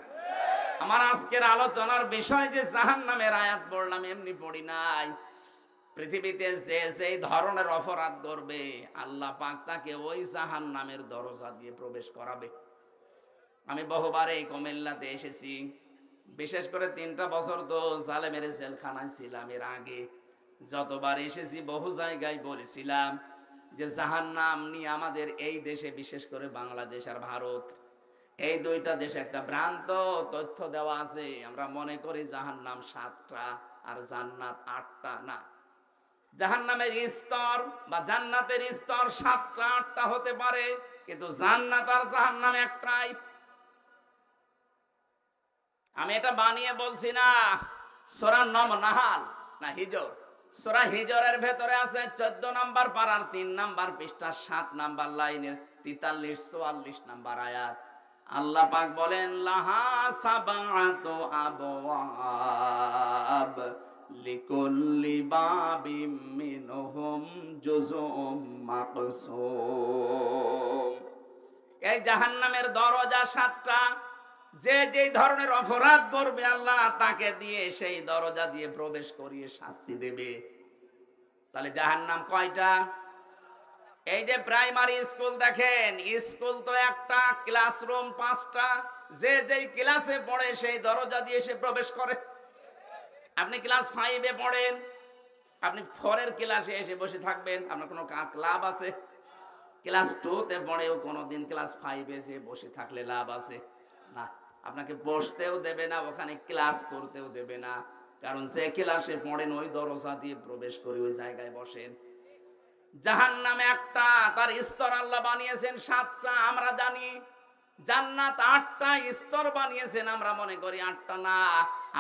আমার আজকের আলোচনার বিষয় যে জাহান্নামের আয়াত পড়লাম, এমনি পড়ি নাই। পৃথিবীতে যে যেই ধরনের অপরাধ করবে, আল্লাহ পাক তাকে ওই জাহান্নামের দরজা দিয়ে প্রবেশ করাবে। আমি বহুবার এই কুমিল্লাতে এসেছি, বিশেষ করে 3টা বছর তো জালেমের জেলখানায় ছিলাম। এর আগে যতবার এসেছি বহু জায়গায় বলেছিলাম যে জাহান্নাম নিয়ে আমাদের এই দেশে, বিশেষ করে বাংলাদেশ আর ভারত, এই 2টা দেশে একটা ভ্রান্ত তথ্য দেওয়া আছে। আমরা মনে করি জাহান্নাম 7টা আর জান্নাত 8টা। না, জাহান্নামের স্তর বা জান্নাতের স্তর 7টা 8টা হতে পারে, কিন্তু জান্নাত আর জাহান্নাম একটাই। আমি এটা বানিয়ে বলছি না। সূরা নাহাল না হিজর, সূরা হিজরের ভেতরে আছে 14 নাম্বার পারার 3 নাম্বার পৃষ্ঠা 7 নাম্বার লাইনের 43 44 নাম্বার আয়াত। আল্লাহ পাক বলেন লাহা সাবাতু আবওয়াব লিকুল্লি বাবিম মিনহুম জুজুম মাকসুম। এই জাহান্নামের দরজা 7টা। যে যেই ধরনের অপরাধ করবে, আল্লাহ তাকে দিয়ে সেই দরজা দিয়ে প্রবেশ করিয়ে শাস্তি দেবে। তাহলে জাহান্নাম কয়টা? এই যে প্রাইমারি স্কুল দেখেন, স্কুল তো একটা, ক্লাসরুম 5টা। যে যেই ক্লাসে পড়ে সেই দরজা দিয়ে সে প্রবেশ করে। আপনি ক্লাস 5-এ পড়েন, আপনি 4-এর ক্লাসে এসে বসে থাকবেন, আপনার কোনো লাভ আছে? ক্লাস 2-তে পড়েও কোনোদিন ক্লাস 5-এ এসে বসে থাকলে লাভ আছে? না, আপনাকে বসতেও দেবে না, ওখানে ক্লাস করতেও দেবে না। কারণ যে ক্লাসে পড়েন ওই দরজা দিয়ে প্রবেশ করে ওই জায়গায় বসেন। জাহান্নামে একটা, তার স্তর আল্লাহ বানিয়েছেন 7টা। আমরা জানি জান্নাত 8টা স্তর বানিয়েছেন, আমরা মনে করি 8টা না,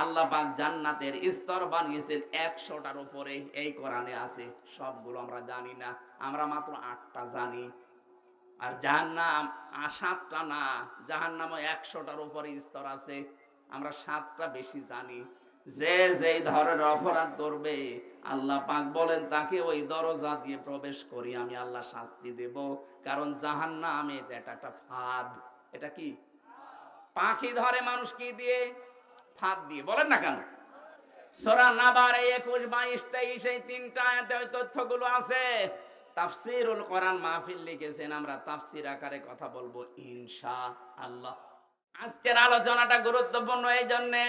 আল্লাহ পাক জান্নাতের স্তর বানিয়েছেন 100টার উপরে। এই কোরআনে আছে, সবগুলো আমরা জানি না, আমরা মাত্র 8টা জানি। আর জাহান্নাম 7টা না, জাহান্নামও 100টার উপরে স্তর আছে, আমরা 7টা বেশি জানি। যে যেই ধরনের অপরাধ করবে আল্লাহ পাক বলেন তাকে ওই দরজা দিয়ে প্রবেশ করি আমি আল্লাহ শাস্তি দেব। কারণ জাহান্নাম এটা একটা ফাঁদ। এটা কি? পাখি ধরে মানুষ কি দিয়ে? ফাঁদ দিয়ে। বলেন না কেন? সূরা নাবারে 21, 22, 23 এই 3টা আয়াতে ওই তথ্যগুলো আছে। তাফসীরুল কোরআন মাহফিল লিখেছেন, আমরা তাফসীর আকারে কথা বলবো ইনশাআল্লাহ। আজকের আলোচনাটা গুরুত্বপূর্ণ এই জন্যে,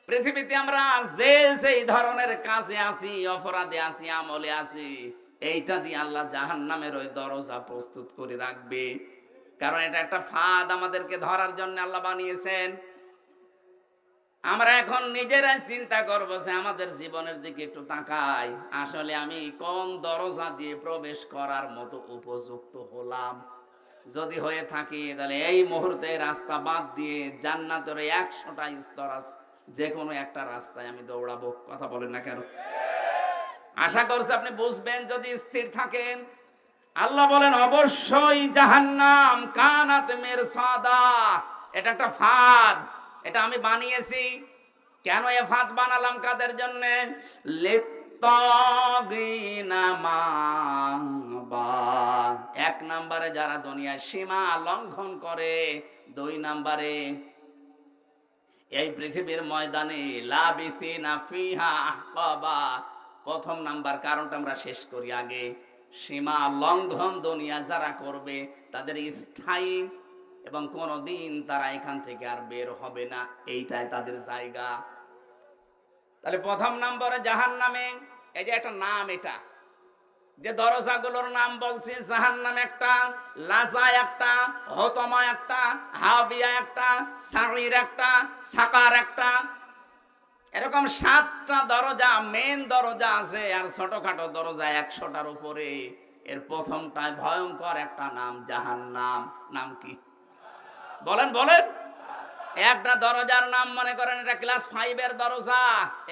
পৃথিবীতে আমরা যে যেই ধরনের কাজে আছি, অপরাধে আছি, আমলে আছি, এইটা দিয়ে আল্লাহ জাহান্নামের ওই দরজা প্রস্তুত করে রাখবে। কারণ এটা একটা ফাঁদ আমাদেরকে ধরার জন্য আল্লাহ বানিয়েছেন। আমরা এখন নিজেরাই চিন্তা করবো যে আমাদের জীবনের দিকে একটু তাকাই, আসলে আমি কোন দরজা দিয়ে প্রবেশ করার মতো উপযুক্ত হলাম। যদি হয়ে থাকি তাহলে এই মুহূর্তে রাস্তা বাদ দিয়ে জান্নাতের 100টা স্তর আছে, যে কোনো একটা রাস্তায় আমি দৌড়াবো। কথা বলেন না কেন? আশা করছি আপনি বুঝবেন যদি স্থির থাকেন। আল্লাহ বলেন অবশ্যই জাহান্নাম কানাত মিরসাদা, এটা একটা ফাঁদ, এটা আমি বানিয়েছি। কেন এ ফাঁদ বানালাম? কাদের জন্য? লিত্তাগিনা মাবা, 1 নম্বরে যারা দুনিয়ায় সীমা লঙ্ঘন করে, 2 নম্বরে এই পৃথিবীর ময়দানে লাবিসিনা ফিহা আহকাবা। প্রথম নাম্বার কারণটা আমরা শেষ করি আগে। সীমা লঙ্ঘন দুনিয়া যারা করবে তাদের স্থায়ী এবং কোনদিন তারা এখান থেকে আর বের হবে না, এইটাই তাদের জায়গা। তাহলে প্রথম নম্বরে জাহান্নামে, এই যে একটা নাম, এটা যে দরজাগুলোর নাম বলছি, জাহান্নাম একটা, লাজা একটা, হতমা একটা, হাবিয়া একটা, সাঈর একটা, সাকার একটা, এরকম 7টা দরজা, মেন দরজা আছে। আর ছোটখাটো দরজা 100টার উপরে। এর প্রথমটায় ভয়ঙ্কর একটা নাম জাহান্নাম। নাম কি? বলেন বলেন। একটা দরজার নাম মনে করেন এটা ক্লাস 5 এর দরজা,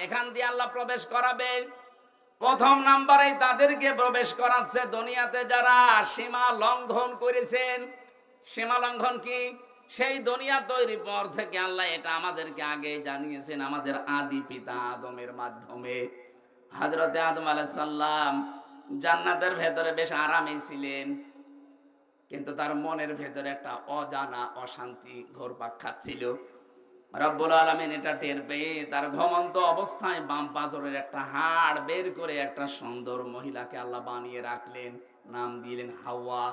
এখান দিয়ে আল্লাহ প্রবেশ করাবে। প্রথম নাম্বারেই তাদেরকে প্রবেশ করাচ্ছে দুনিয়াতে যারা সীমা লঙ্ঘন করেছেন। সীমা লঙ্ঘন কি? সেই দুনিয়া তৈরির পর থেকে আল্লাহ এটা আমাদেরকে আগে জানিয়েছেন, আমাদের আদি পিতা আদমের মাধ্যমে। হযরতে আদম আলাইহিস সালাম জান্নাতের ভেতরে বেশ আরামে ছিলেন, কিন্তু তার মনের ভেতরে একটা অজানা অশান্তি ঘুরপাক খাচ্ছিল। রব্বুল আলামিন এটা টের পেয়ে তার ঘুমন্ত অবস্থায় বাম পাজরের একটা হাড় বের করে একটা সুন্দর মহিলাকে আল্লাহ বানিয়ে রাখলেন, নাম দিলেন হাওয়া।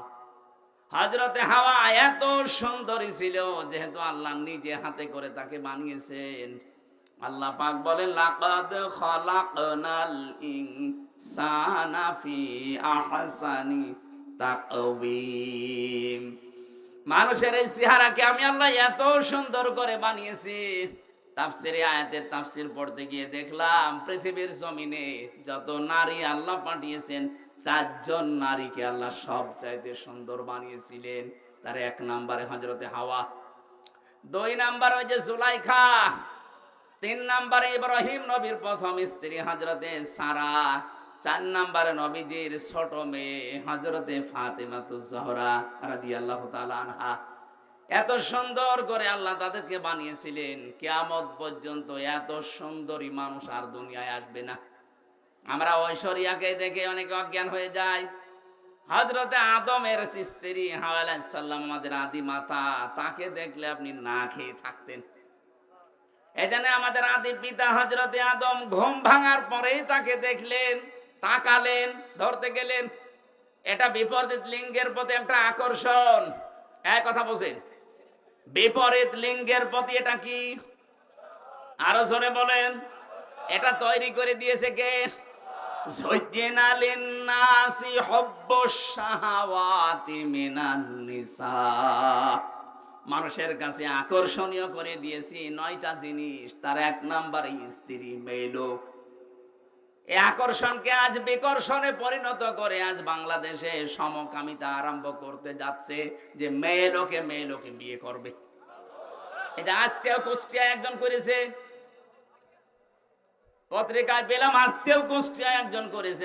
হযরতে হাওয়া এত সুন্দরী ছিল, যেহেতু আল্লাহ নিজে হাতে করে তাকে বানিয়েছেন। আল্লাহ পাক বলেন লাকাদ খালাকনাল ইনসানা ফি আহসানি তাকওয়িম, মানুষের এই চেহারাকে আমি আল্লাহ এত সুন্দর করে বানিয়েছি। তাফসীরে আয়াতের তাফসীর পড়তে গিয়ে দেখলাম পৃথিবীর জমিনে যত নারী আল্লাহ পাঠিয়েছেন, 4 জন নারীকে আল্লাহ সবচাইতে সুন্দর বানিয়েছিলেন। তার 1 নম্বরে হযরতে হাওয়া, 2 নম্বরে ওই যে জুলাইখা, 3 নম্বরে ইব্রাহিম নবীর প্রথম স্ত্রী হযরতে সারা, 4 নম্বরে নবীজির ছোট মেয়ে হযরতে ফাতেমাতুজ জোহরা রাদিয়াল্লাহু তাআলা আনহা। এত সুন্দর করে আল্লাহ তাদেরকে বানিয়েছিলেন, কিয়ামত পর্যন্ত এত সুন্দরী মানুষ আর দুনিয়ায় আসবে না। আমরা ঐশ্বরিয়াকে দেখে অনেকে অজ্ঞান হয়ে যায়। হযরতে আদমের স্ত্রী হাওয়া আলাইহিস সালাম, আমাদের আদি মাতা, তাকে দেখলে আপনি না খেয়ে থাকতেন। এজন্য আমাদের আদি পিতা হযরতে আদম ঘুম ভাঙার পরেই তাকে দেখলেন, তাকালেন, ধরতে গেলেন। এটা বিপরীত লিঙ্গের প্রতি একটা আকর্ষণ। এক কথা বলেন, বিপরীত লিঙ্গের প্রতি এটা কি? আরো জোরে বলেন। এটা তৈরি করে দিয়েছে কে? যুজ্জিনা লিন্নাসি হুব্বুশ শাহাওয়াতি মিনান নিসা, মানুষের কাছে আকর্ষণীয় করে দিয়েছি 9টা জিনিস। তার 1 নম্বরে স্ত্রী, মেয়ে লোক। এই আকর্ষণকে আজ বিকর্ষণে পরিণত করে আজ বাংলাদেশে সমকামিতা আরম্ভ করতে যাচ্ছে, যে মেয়ে লোকে বিয়ে করবে। এটা আজকেও কুষ্টিয়ায় একজন করেছে, পত্রিকায় পেলাম আজকেও কুষ্টিয়ায় একজন করেছে,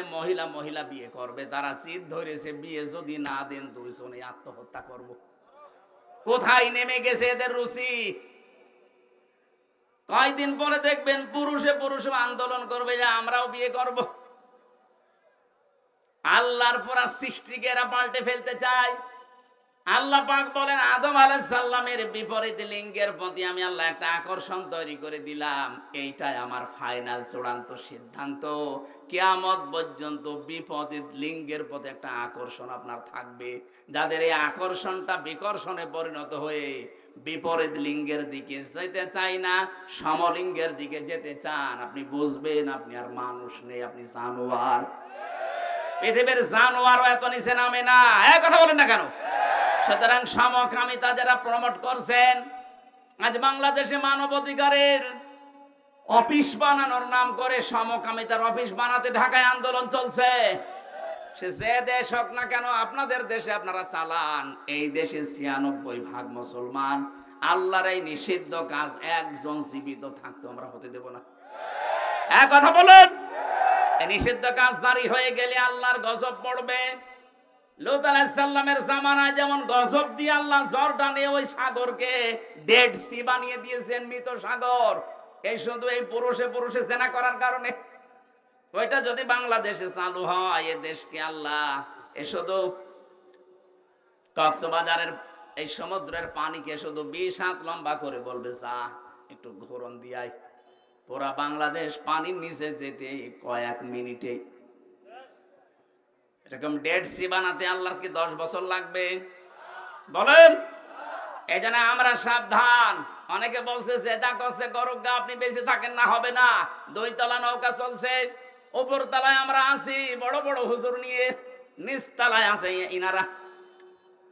মহিলা বিয়ে করবে। তারা চিত ধরেছে, বিয়ে যদি না দেন দুইজনে আত্মহত্যা করব। কোথায় নেমে গেছে এদের রুচি? কয়দিন পরে দেখবেন পুরুষে আন্দোলন করবে যে আমরাও বিয়ে করব। আল্লাহর পুরা সৃষ্টিকে এরা পাল্টে ফেলতে চায়। আল্লাহ পাক বলেন আদম আলাইহিস সালামের বিপরীত লিঙ্গের প্রতি আমি আল্লাহ একটা আকর্ষণ তৈরি করে দিলাম। এইটাই আমার ফাইনাল চূড়ান্ত সিদ্ধান্ত। কিয়ামত পর্যন্ত বিপরীত লিঙ্গের প্রতি একটা আকর্ষণ আপনার থাকবে। যাদের এই আকর্ষণটা বিকর্ষণে পরিণত হয়ে বিপরীত লিঙ্গের দিকে যেতে চাই না, সমলিঙ্গের দিকে যেতে চান, আপনি বুঝবেন আপনি আর মানুষ নেই, আপনি জানোয়ার। পৃথিবীর জানোয়ারও এত নিচে নামে না। এই কথা বলেন না কেন? সুতরাং সমকামিতা যারা প্রমোট করছেন, আজ বাংলাদেশে মানবাধিকারের অফিস বানানোর নাম করে সমকামিতার অফিস বানাতে ঢাকায় আন্দোলন চলছে। সে যে দেশ হোক না কেন, আপনাদের দেশে আপনারা চালান। এই দেশে ৯৬% মুসলমান। আল্লাহর এই নিষিদ্ধ কাজ একজন জীবিত থাকতে আমরা হতে দেব না। এক কথা বলেন, এই নিষিদ্ধ কাজ জারি হয়ে গেলে আল্লাহর গজব পড়বে। লূত আলাইহিস সালামের জামানায় যেমন গজব দিয়ে আল্লাহ জর্ডানে ওই সাগরকে ডেড সি বানিয়ে দিয়েছেন, মৃত সাগর। এই শুধু এই পুরুষে জেনা করার কারণে। ওইটা যদি বাংলাদেশে চালু হয়, এ দেশকে আল্লাহ এ শুধু কক্সবাজারের এই সমুদ্রের পানিকে শুধু ২০ হাত লম্বা করে বলবে যা একটু ঘোরন দিয়াই, পুরা বাংলাদেশ পানির নিচে যেতে কয়েক মিনিটে। এরকম ডেড সি বানাতে আল্লাহর কি 10 বছর লাগবে? বলেন। এই জন্য আমরা সাবধান। অনেকে বলছে যেটা করছে করুক গা, আপনি বেঁচে থাকেন না, হবে না। 2 তলা নৌকা চলছে, উপর তলায় আমরা আছি বড় বড় হুজুর নিয়ে, নিচ তলায় আছে ইনারা।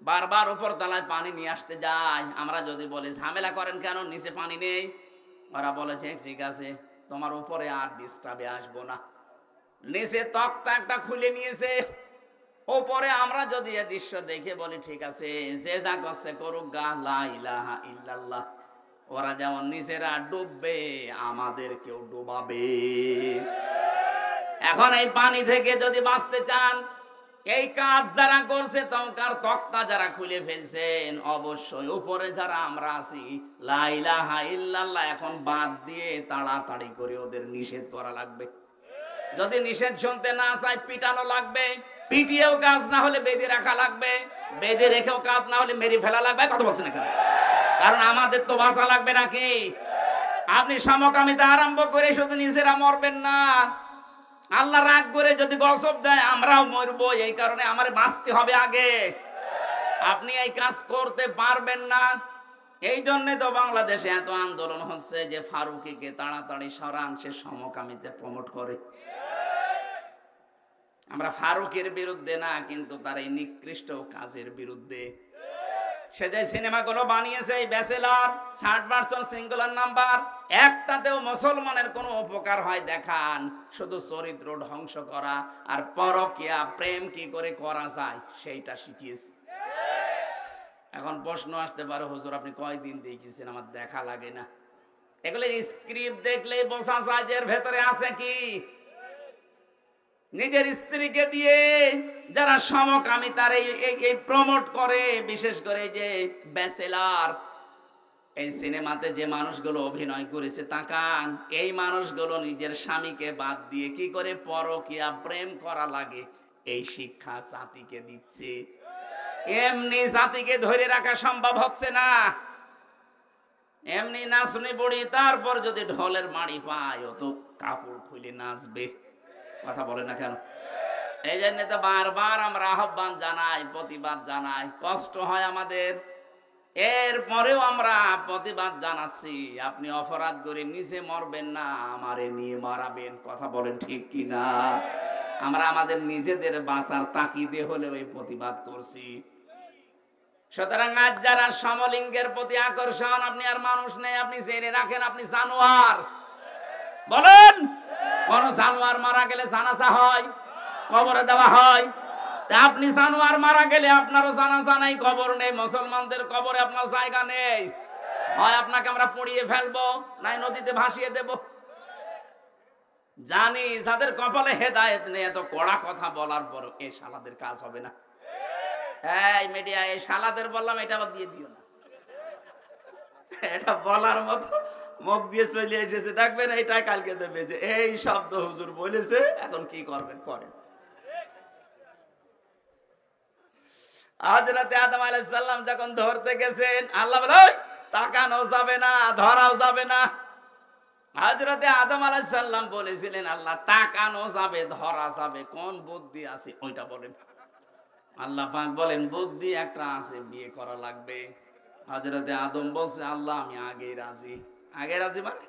বারবার উপর তলায় পানি নিয়ে আসতে যায়। আমরা যদি বলি ঝামেলা করেন কেন, নিচে পানি নেই, ওরা বলেছে ঠিক আছে তোমার উপরে আর ডিস্টার্বে আসবো না। নিচে তক্তা একটা খুলে নিয়েছে, ওপরে আমরা যদি এই দৃশ্য দেখে বলি ঠিক আছে যে যা করছে করুক গা, লা ইলাহা ইল্লাল্লাহ। ওরা যেমন নিজেরা ডুববে, আমাদেরকেও ডুবাবে। এখন এই পানি থেকে যদি বাঁচতে চান, এই কাজ যারা করছে তখনকার তক্তা যারা খুলে ফেলছেন, অবশ্যই উপরে যারা আমরা আছি লা ইলাহা ইল্লাল্লাহ এখন বাদ দিয়ে তাড়াতাড়ি করে ওদের নিষেধ করা লাগবে। যদি নিষেধ শুনতে না চায় পিটানো লাগবে, পিটিয়েও কাজ না হলে বেঁধে রাখা লাগবে, বেঁধে রেখেও কাজ না হলে মেরে ফেলা লাগবে। কথা বলছেন না কেন? কারণ আমাদের তো বাঁচা লাগবে নাকি? আপনি সমকামিতা আরম্ভ করে শুধু নিজেরা মরবেন না, আল্লাহ রাগ করে যদি গজব দেয় আমরাও মরবো। এই কারণে আমার বাঁচতে হবে আগে। আপনি এই কাজ করতে পারবেন না। এই জন্য তো বাংলাদেশে এত আন্দোলন হচ্ছে যে ফারুকীকে তাড়াতাড়ি সরান, সে সমকামিতা প্রমোট করে। আমরা ফারুকের বিরুদ্ধে না, কিন্তু তার এই নিকৃষ্ট কাজের বিরুদ্ধে। সে যে সিনেমাগুলো বানিয়েছে, এই ব্যাচেলর, 60% সিঙ্গুলার নাম্বার, একটাতেও মুসলমানের কোনো উপকার হয় দেখান। শুধু চরিত্র ধ্বংস করা আর পরকীয়া প্রেম কি করে করা যায় সেইটা শিখিয়েছে। এখন প্রশ্ন আসতে পারে হুজুর আপনি কয়দিন দেখেছেন, আমার দেখা লাগে না। এগুলো স্ক্রিপ্ট দেখলেই বোঝা যায় যে এর ভেতরে আছে কি। নিজের স্ত্রীকে দিয়ে যারা সমকামিতার এই প্রমোট করে, বিশেষ করে যে ব্যাচেলর, এই সিনেমাতে যে মানুষগুলো অভিনয় করেছে তাকান, এই মানুষগুলো নিজের স্বামীকে বাদ দিয়ে কি করে পরকীয়া প্রেম করা লাগে এই শিক্ষা জাতিকে দিচ্ছে। এমনি জাতিকে ধরে রাখা সম্ভব হচ্ছে না। এমনি নাচনি পড়ি, তারপর যদি ঢোলের মাড়ি পায় ও তো কাপড় খুলে নাচবে। কথা বলে না কেন? এই জন্য তো বারবার আমরা আহ্বান জানাই, প্রতিবাদ জানাই, কষ্ট হয় আমাদের। এরপরেও আমরা প্রতিবাদ জানাচ্ছি, আপনি অপরাধ করে নিচে মরবেন না, আমারে নিয়ে মারাবেন। কথা বলেন ঠিক কিনা? আমরা আমাদের নিজেদের বাঁচার তাকিদে হলেও এই প্রতিবাদ করছি। সুতরাং আজ যারা সমলিঙ্গের প্রতি আকর্ষণ, আপনি আর মানুষ নেই, আপনি জেনে রাখেন আপনি জানোয়ার। বলেন কোন জানোয়ার মারা গেলে জানাজা হয়, কবরে দেওয়া হয়। তা আপনি জানোয়ার মারা গেলে আপনারও জানাজা নাই, কবর নেই, মুসলমানদের কবরে আপনার জায়গা নেই। হয় আপনাকে আমরা পুড়িয়ে ফেলবো, নাই নদীতে ভাসিয়ে দেব। জানি যাদের কপালে হেদায়েত নেই, এত কড়া কথা বলার পর এই শালাদের কাজ হবে না। এই মিডিয়া, এই শালাদের বললাম, এটা আবার দিয়ে দিও না। এটা বলার মতো মুখ দিয়ে চলে এসেছে, দেখবেন এইটাই কালকে দেবে যে এই শব্দ হুজুর বলেছে, এখন কি করবেন করেন। হযরত আদম আলাইহিস সালাম যখন ধরতে গেছেন, আল্লাহ বলে তাকানো যাবে না, ধরাও যাবে না। হযরত আদম আলাইহিস সালাম বলেছিলেন, আল্লাহ তাকানো যাবে, ধরা যাবে, কোন বুদ্ধি আছে ওইটা বলেন। আল্লাহ পাক বলেন বুদ্ধি একটা আছে, বিয়ে করা লাগবে। হযরত আদম বলছে, আল্লাহ আমি আগেই রাজি। আগে রাজি মানে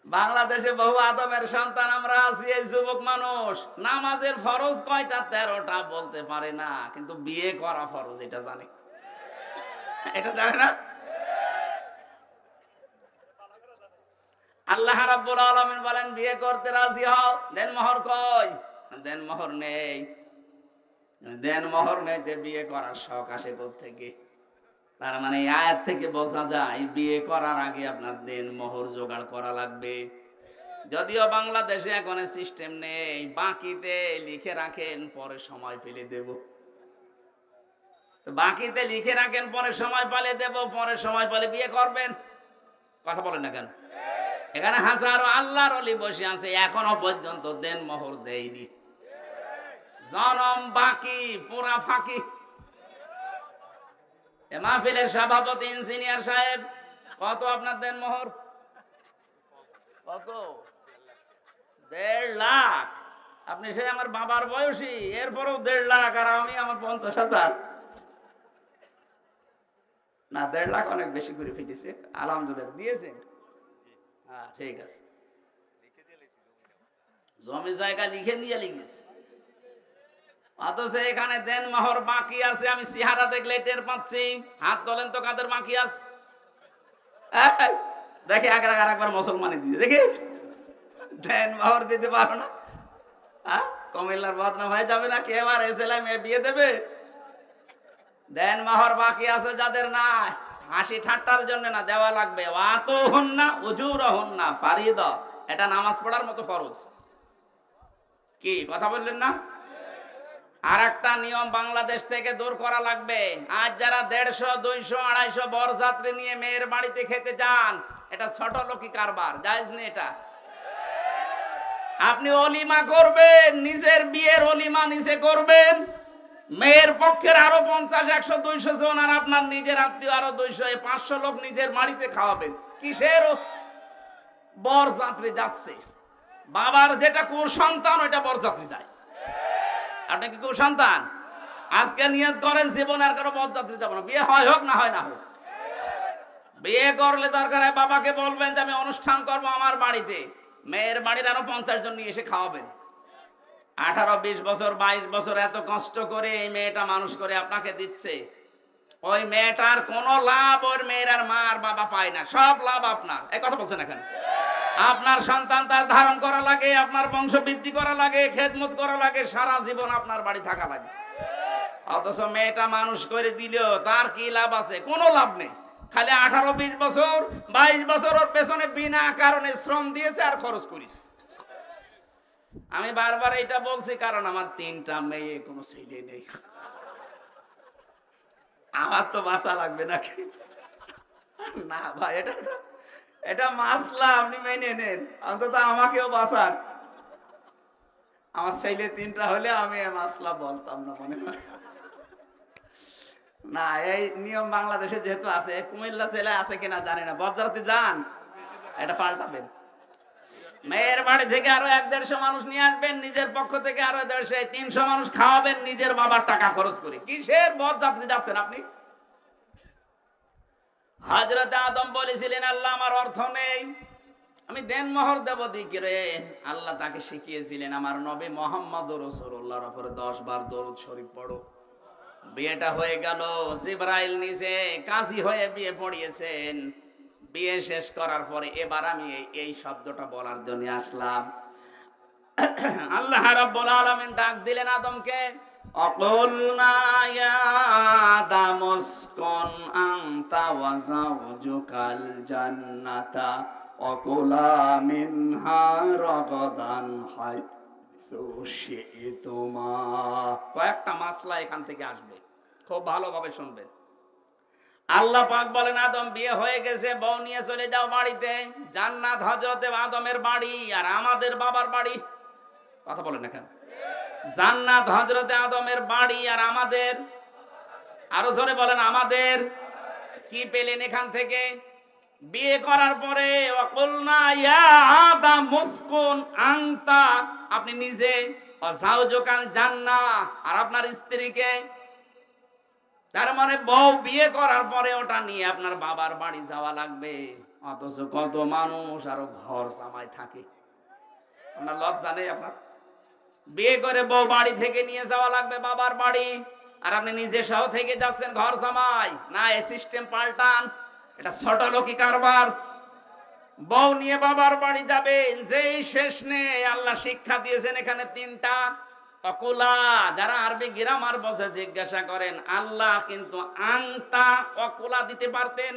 বাংলাদেশে বহু আদমের সন্তান আমরা আছি। এই যুবক মানুষ নামাজের ফরজ কয়টা, 13টা বলতে পারে না, কিন্তু বিয়ে করা ফরজ এটা জানে। এটা জানে না। আল্লাহ রাব্বুল আলামিন বলেন বিয়ে করতে রাজি হও, দেন মোহর কই? দেন মোহর নেই। দেন মোহর নেই, বিয়ে করার শখ আসে কোত্থেকে? তার মানে এই আয়াত থেকে বোঝা যায় বিয়ে করার আগে আপনার দেন মোহর জোগাড় করা লাগবে। যদিও বাংলাদেশে এখন সিস্টেম নেই, বাকিতে লিখে রাখেন পরে সময় পেলে দেব। বাকিতে লিখে রাখেন পরে সময় পেলে দেব, পরে সময় পেলে বিয়ে করবেন। কথা বলেন না কেন? এখানে হাজারো আল্লাহর ওলি বসে আছে, এখনো পর্যন্ত দেন মোহর দেয়নি। জনম বাকি, পুরা ফাঁকি। মাহফিলের সভাপতি ইঞ্জিনিয়ার সাহেব, কত আপনার দেন মোহর? কত? 1.5 লাখ। আপনি সে আমার বাবার বয়সী, এরপরেও 1.5 লাখ, আর আমি আমার 50,000। না, 1.5 লাখ অনেক বেশি করে ফিটেছে। আলহামদুলিল্লাহ দিয়েছেন। হ্যাঁ ঠিক আছে, জমি জায়গা লিখে নিয়ে লিখেছে। অথচ এখানে দেন মোহর বাকি আছে, আমি চেহারা দেখলে টের পাচ্ছি। হাত তোলেন তো কাদের বাকি আছে। দেখি আরেকবার মুসলমানি দিয়ে দেখি, দেন মোহর দিতে পারো না? কুমিল্লার বদনাম হয়ে যাবে না? কে এবার ছেলে মেয়ে বিয়ে দেবে? দেন মোহর বাকি আছে যাদের, না হাসি ঠাট্টার জন্য না, দেওয়া লাগবে। ওয়াতুহুন্না উজুরহুন্না ফারিদা, এটা নামাজ পড়ার মতো ফরজ। কি কথা বললেন না? আর একটা নিয়ম বাংলাদেশ থেকে দূর করা লাগবে। আজ যারা 150, 200, 250 বরযাত্রী নিয়ে মেয়ের বাড়িতে খেতে যান, এটা ছোট লোকি কারবার, জায়েজ নেই এটা। আপনি অলিমা করবেন, নিজের বিয়ের অলিমা নিজে করবেন, মেয়ের পক্ষের আরো 50, 100, 200 জন, আর আপনার নিজের আত্মীয় আরো 200, 500 লোক নিজের বাড়িতে খাওয়াবেন। কিসের বরযাত্রী যাচ্ছে? বাবার যেটা কুসন্তান ওইটা বরযাত্রী যায়। আপনি কি কুসন্তান? আজকে নিয়ত করেন জীবন আর কারো বরযাত্রী যাব না, বিয়ে হয় হোক না হয় না হোক। বিয়ে করলে দরকার হয় বাবাকে বলবেন যে আমি অনুষ্ঠান করবো আমার বাড়িতে, মেয়ের বাড়ির আরো 50 জন নিয়ে এসে খাওয়াবেন। 18, 20 বছর, 22 বছর এত কষ্ট করে এই মেয়েটা মানুষ করে আপনাকে দিচ্ছে, ওই মেয়েটার কোনো লাভ ওর মেয়ের আর মা আর বাবা পায় না, সব লাভ আপনার। এই কথা বলছেন এখন? আপনার সন্তান তার ধারণ করা লাগে, আপনার বংশ বৃদ্ধি করা লাগে, খেদমত করা লাগে, সারা জীবন আপনার বাড়ি থাকা লাগে। অথচ মেয়েটা মানুষ করে দিলেও তার কি লাভ আছে? কোনো লাভ নেই। খালি 18, 20 বছর, 22 বছর ওর পেছনে বিনা কারণে শ্রম দিয়েছে আর খরচ করেছে। আমি বারবার এটা বলছি কারণ আমার 3টা মেয়ে, কোনো ছেলে নেই। আমার তো বাঁচা লাগবে নাকি? না ভাই, এটা মাসলা, আপনি মেনে নেন, অন্তত আমাকেও বাঁচান। আমার ছেলে 3টা হলে আমি মাসলা বলতাম না মনে হয়। না, এই নিয়ম বাংলাদেশে যেহেতু আছে, কুমিল্লা ছেলে আছে কিনা জানি না, বরযাত্রী যান, এটা পাল্টাবেন। মেয়ের বাড়ি থেকে আরো 100-150 মানুষ নিয়ে আসবেন, নিজের পক্ষ থেকে আরো 150, 300 মানুষ খাওয়াবেন নিজের বাবার টাকা খরচ করে। কিসের বরযাত্রী যাচ্ছেন আপনি? হযরত আদম বলেছিলেন, আল্লাহ আমার অর্থ নেই, আমি দেন মোহর দেব দিকে রে। আল্লাহ তাকে শিখিয়েছিলেন, আমার নবী মুহাম্মদুর রাসূলুল্লাহর উপরে 10 বার দরুদ শরীফ পড়ো। বিয়েটা হয়ে গেল, জিবরাইল নিজে কাজী হয়ে বিয়ে পড়িয়েছেন। বিয়ে শেষ করার পরে এবার আমি এই শব্দটা বলার জন্য আসলাম। আল্লাহ রাব্বুল আলামিন ডাক দিলেন আদমকে, অকুলনা ইয়া আদামু উসকুন আনতা ওয়া যাওজুকাল জান্নাতা অকুলা মিনহা রাগাদান হাইসু শি'তুমা। কয়েকটা মাসলা এখান থেকে আসবে, খুব ভালোভাবে শুনবেন। আল্লাহ পাক বলেন, আদম বিয়ে হয়ে গেছে, বউ নিয়ে চলে যাও বাড়িতে। জান্নাত হযরতে আদমের বাড়ি আর আমাদের বাবার বাড়ি। কথা বলেন না কেন? জান্নাত হযরতে আদমের বাড়ি আর আমাদের, আরো জোরে বলেন আমাদের। কি পেলেন এখান থেকে? বিয়ে করার পরে ওয়াকুলনা ইয়া আদাম উসকুন আনতা, আপনি নিজে, ওয়া যাওজুকাল জান্নাহ, আর আপনার স্ত্রীকে। তার মানে বউ বিয়ে করার পরে ওটা নিয়ে আপনার বাবার বাড়ি যাওয়া লাগবে। অথচ কত মানুষ আরো ঘর জামাই থাকে। আপনার লজ্জা নেই? আপনার বিয়ে করে বউ বাড়ি থেকে নিয়ে যাওয়া লাগবে বাবার বাড়ি, আর আপনি নিজে সহ থেকে যাচ্ছেন ঘর জামাই। না, এই সিস্টেম পাল্টান, এটা ছোট লোকি কারবার। বউ নিয়ে বাবার বাড়ি যাবেন, যেই শেষ নেই। আল্লাহ শিক্ষা দিয়েছেন এখানে তিনটা। অকুলা, যারা আরবি গ্রামার বসে জিজ্ঞাসা করেন, আল্লাহ কিন্তু আংতা অকুলা দিতে পারতেন,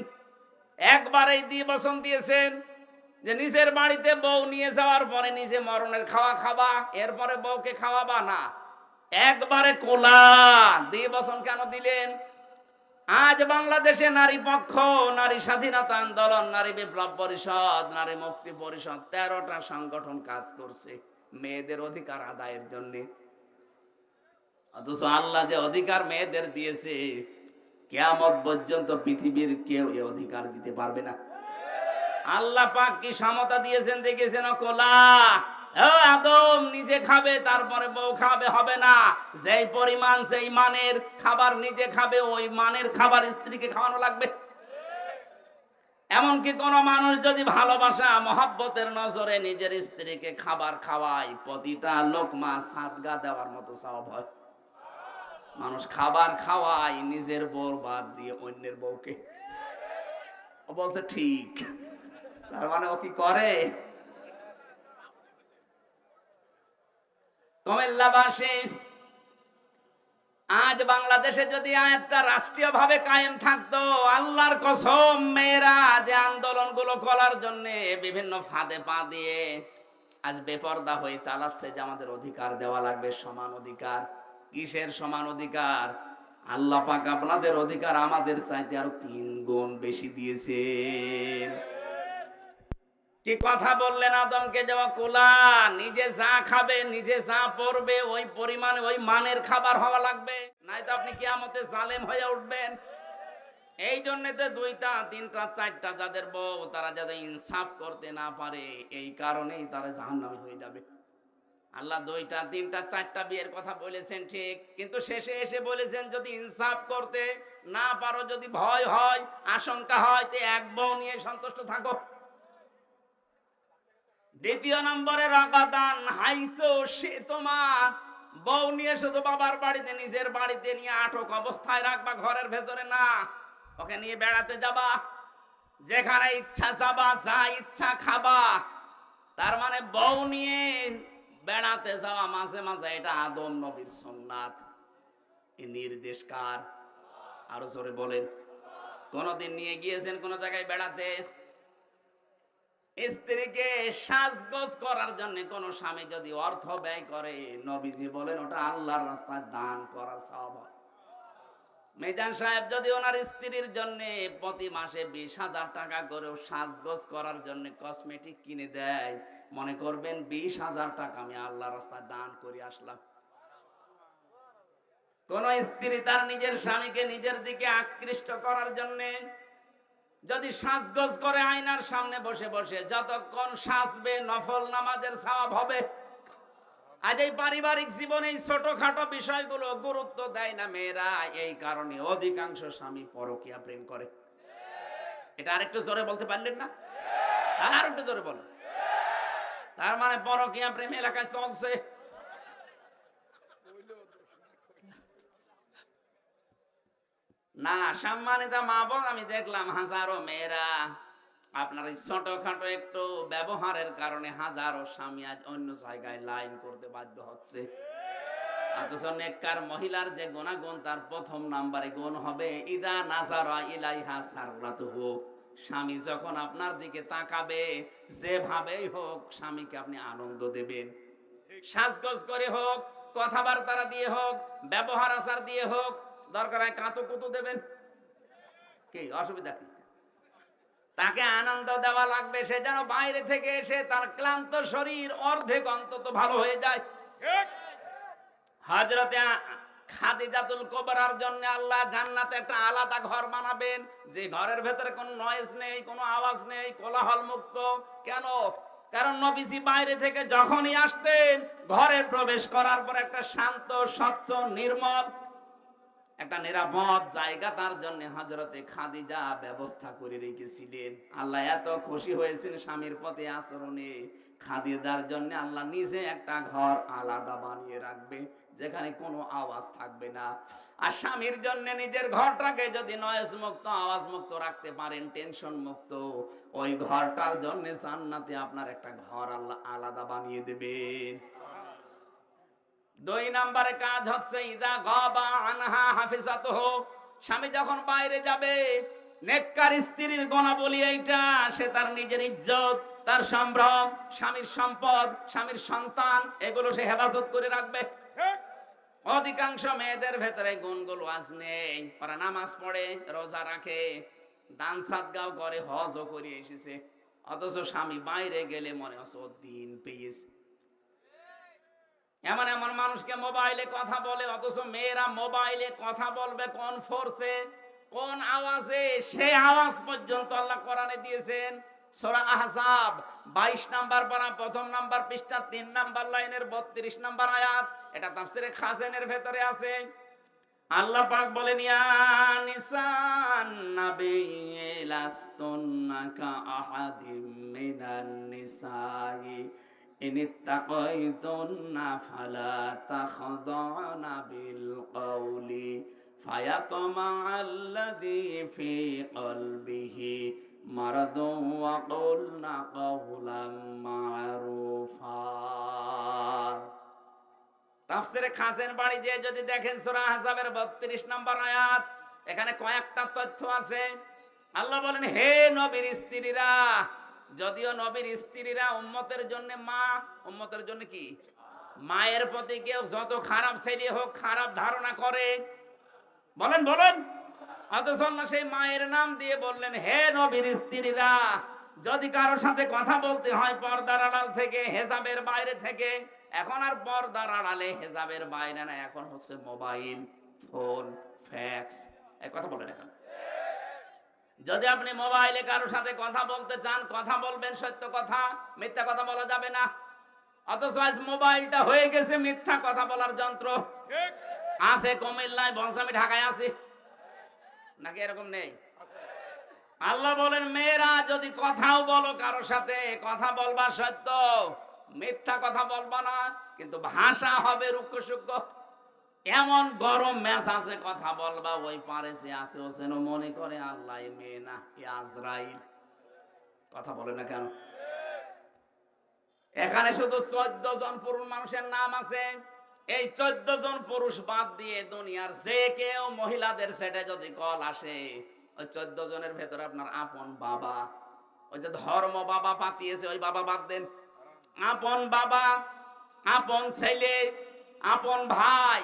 একবারেই দিয়ে বসন দিয়েছেন যে নিজের বাড়িতে বউ নিয়ে যাওয়ার পরে নিজে মরণের খাওয়া খাবা, এরপরে বউকে খাওয়াবা না। একবারে কোলা দিয়ে বসন কেন দিলেন? আজ বাংলাদেশে নারী পক্ষ, নারী স্বাধীনতা আন্দোলন, নারী বিপ্লব পরিষদ, নারী মুক্তি পরিষদ, 13টা সংগঠন কাজ করছে মেয়েদের অধিকার আদায়ের জন্য। অথচ আল্লাহ যে অধিকার মেয়েদের দিয়েছে, কিয়ামত পর্যন্ত পৃথিবীর কেউ এই অধিকার দিতে পারবে না। আল্লাহ পাক কি সমতা দিয়েছেন দেখেছেন? কোলা আদম নিজে খাবে, তারপরে বউ খাবে, হবে না। যেই পরিমাণ সেই মানের খাবার নিজে খাবে, ওই মানের খাবার স্ত্রীকে খাওয়ানো লাগবে। এমনকি কোন মানুষ যদি ভালোবাসা মহব্বতের নজরে নিজের স্ত্রীকে খাবার খাওয়ায়, প্রতিটা লোকমা সাদগা দেওয়ার মতো সওয়াব হয়। মানুষ খাবার খাওয়ায় নিজের বউ বাদ দিয়ে অন্যের বউকে। ও বলছে ঠিক, তার মানে ও কি করে? কুমিল্লাবাসী, আজ বাংলাদেশে যদি আয়াতটা রাষ্ট্রীয় ভাবে কায়েম থাকতো, আল্লাহর কসম, মেয়েরা যে আন্দোলনগুলো করার জন্য বিভিন্ন ফাঁদে পা দিয়ে আজ বেপরদা হয়ে চালাচ্ছে যে আমাদের অধিকার দেওয়া লাগবে, সমান অধিকার। কিসের সমান অধিকার? আল্লাহ পাক আপনাদের অধিকার আমাদের চাইতে আরো 3 গুণ বেশি দিয়েছেন। কি কথা বললেন আদমকে? যাওয়া কোলা, নিজে যা খাবে, নিজে যা পড়বে, ওই পরিমাণে ওই মানের খাবার হওয়া লাগবে, নাই তো আপনি কিয়ামতে জালেম হয়ে উঠবেন। এই জন্য তো 2টা 3টা 4টা যাদের বউ, তারা যাতে ইনসাফ করতে না পারে, এই কারণেই তারা জাহান্নামী হয়ে যাবে। আল্লাহ 2টা 3টা 4টা বিয়ের কথা বলেছেন ঠিক, কিন্তু শেষে এসে বলেছেন যদি ইনসাফ করতে না পারো, যদি ভয় হয়, আশঙ্কা হয়, তো এক বউ নিয়ে সন্তুষ্ট থাকো। 2 নম্বরে রাগাদান হাইসু শি'তুমা, বউ নিয়ে শুধু বাবার বাড়িতে, নিজের বাড়িতে নিয়ে আটক অবস্থায় রাখবা, ঘরের ভেতরে না। ওকে নিয়ে বেড়াতে যাবা, যেখানে ইচ্ছা যাবা, যা ইচ্ছা খাবা। তার মানে বউ নিয়ে বেড়াতে যাওয়া মাঝে মাঝে, এটা আদম নবীর সুন্নাত। এই নির্দেশ কার? আরো জোরে বলেন। কোনদিন নিয়ে গিয়েছেন কোন জায়গায় বেড়াতে? স্ত্রীকে সাজগোজ করার জন্য কোন স্বামী যদি অর্থ ব্যয় করে, নবীজি বলেন ওটা আল্লাহর রাস্তায় দান করার সওয়াব হয়। মিজান সাহেব যদি ওনার স্ত্রীর জন্য প্রতি মাসে 20,000 টাকা করেও সাজগোজ করার জন্য কসমেটিক কিনে দেয়, মনে করবেন 20,000 টাকা আমি আল্লাহর রাস্তায় দান করে আসলাম। কোন স্ত্রী তার নিজের স্বামীকে নিজের দিকে আকৃষ্ট করার জন্য যদি সাজগোজ করে আয়নার সামনে বসে বসে, যতক্ষণ সাজবে নফল নামাজের সওয়াব হবে। আজ এই পারিবারিক জীবনে এই ছোটখাটো বিষয়গুলো গুরুত্ব দেয় না মেয়েরা, এই কারণে অধিকাংশ স্বামী পরকীয়া প্রেম করে। এটা আরেকটু জোরে বলতে পারলেন না? আর একটু জোরে বলেন। তার মানে পরকীয়া প্রেম এলাকায় চলছে। না, সম্মানিত মা বোন, আমি দেখলাম হাজারো মেয়েরা আপনার এই ছোটখাটো একটু ব্যবহারের কারণে হাজারো স্বামী আজ অন্য জায়গায় লাইন করতে বাধ্য হচ্ছে। অথচ নেককার মহিলার যে গুণাগুণ, তার প্রথম নাম্বারে গুণ হবে ইদা নাজারা ইলাইহা সাররাতুহু। স্বামী যখন আপনার দিকে তাকাবে, যেভাবেই হোক স্বামীকে আপনি আনন্দ দেবেন। সাজগোজ করে হোক, কথাবার্তা দিয়ে হোক, ব্যবহার আচার দিয়ে হোক, দরকার হয় কাঁতো কুতু দেবেন, কি অসুবিধা কি? তাকে আনন্দ দেওয়া লাগবে, সে যেন বাইরে থেকে এসে তার ক্লান্ত শরীর অর্ধেক অন্তত ভালো হয়ে যায়। হযরতে খাদিজাতুল কুবরার জন্য আল্লাহ জান্নাতে একটা আলাদা ঘর বানাবেন, যে ঘরের ভেতরে কোনো নয়েজ নেই, কোনো আওয়াজ নেই, কোলাহল মুক্ত। কেন? কারণ নবীজি বাইরে থেকে যখনই আসতেন, ঘরে প্রবেশ করার পর একটা শান্ত, স্বচ্ছ, নির্মল, একটা নিরাপদ জায়গা তার জন্য হযরতে খাদিজা ব্যবস্থা করে রেখেছিলেন। আল্লাহ এত খুশি হয়েছেন স্বামীর প্রতি আচরণে, খাদিজার জন্য আল্লাহ নিজে একটা ঘর আলাদা বানিয়ে রাখবে, যেখানে কোনো আওয়াজ থাকবে না। আর স্বামীর জন্য নিজের ঘরটাকে যদি নয়েজ মুক্ত, আওয়াজ মুক্ত রাখতে পারেন, টেনশন মুক্ত, ওই ঘরটার জন্য জান্নাতে আপনার একটা ঘর আল্লাহ আলাদা বানিয়ে দেবেন। 2 নম্বরে কাজ হচ্ছে ইদা গাবা আনহা হাফিজাতুহু। স্বামী যখন বাইরে যাবে, নেককার স্ত্রীর গুণাবলী এইটা, সে তার নিজের ইজ্জত, তার সম্ভ্রম, স্বামীর সম্পদ, স্বামীর সন্তান, এগুলো সে হেফাজত করে রাখবে। অধিকাংশ মেয়েদের ভেতরে গুণগুলো আজ নেই। ওরা নামাজ পড়ে, রোজা রাখে, দান সাদগাও করে, হজও করে এসেছে, অথচ স্বামী বাইরে গেলে মনে হচ্ছে ও দিন পেয়েছে। এমন এমন মানুষকে মোবাইলে কথা বলে, অথচ মেয়েরা মোবাইলে কথা বলবে কোন ফোর্সে, কোন আওয়াজে, সে আওয়াজ পর্যন্ত আল্লাহ কোরআনে দিয়েছেন। সূরা আহজাব 22 নাম্বার পারা, প্রথম নাম্বার পৃষ্ঠা, 3 নাম্বার লাইনের 32 নাম্বার আয়াত। এটা তাফসীরে খাজানের ভেতরে আছে। আল্লাহ পাক বলেন, ইয়া নিসান নাবিয়্যি লাস্তুন্না কা আহাদিম মিনান নিসাই ইনিত্তাকাইতুন্না ফালা তাখদানা বিল কওলি ফায়াতমাআল্লাযী ফি কলবিহি মারাদুন ওয়া কুলনা কাওলাম মা'রুফা। তাফসীরে খাজেন বাড়ি যে যদি দেখেন সূরা আহজাবের 32 নম্বর আয়াত, এখানে কয়েকটা তথ্য আছে। আল্লাহ বলেন, হে নবীর স্ত্রীরা, যদিও নবীর স্ত্রীরা উম্মতের জন্য মা, উম্মতের জন্য কি? মায়ের প্রতি কেউ যত খারাপ ছেলে হোক, খারাপ ধারণা করে, বলেন বলেন, অথচ আল্লাহ সেই মায়ের নাম দিয়ে বললেন, হে নবীর স্ত্রীরা, যদি কারোর সাথে কথা বলতে হয় পর্দার আড়াল থেকে, হেজাবের বাইরে থেকে, এখন আর পর্দার আড়ালে হেজাবের বাইরে না, এখন হচ্ছে মোবাইল ফোন, ফ্যাক্স, এই কথা বলেন। এখন যদি আপনি মোবাইলে কারোর সাথে কথা বলতে চান, কথা বলবেন সত্য কথা, মিথ্যা কথা বলা যাবে না। অথচ আজ মোবাইলটা হয়ে গেছে মিথ্যা কথা বলার যন্ত্র। আছে কুমিল্লায়, বলছে আমি ঢাকায় আছি, নাকি এরকম নেই? আল্লাহ বলেন, মেয়েরা যদি কথাও বলো কারোর সাথে, কথা বলবা সত্য, মিথ্যা কথা বলবা না, কিন্তু ভাষা হবে রুক্ষ সূক্ষ্ম। এমন গরম মেজাজে কথা বলবা, ওই পারে যে আছে ও যেন মনে করে আল্লাহ মেয়ে না, আজরাইল। কথা বলে না কেন? এখানে শুধু 14 জন পুরুষ মানুষের নাম আছে। এই 14 জন পুরুষ বাদ দিয়ে দুনিয়ার যে কেউ মহিলাদের সেটে যদি কল আসে, ওই 14 জনের ভেতরে আপনার আপন বাবা, ওই যে ধর্ম বাবা পাতিয়েছে, ওই বাবা বাদ দেন। আপন বাবা, আপন ছেলে, আপন ভাই,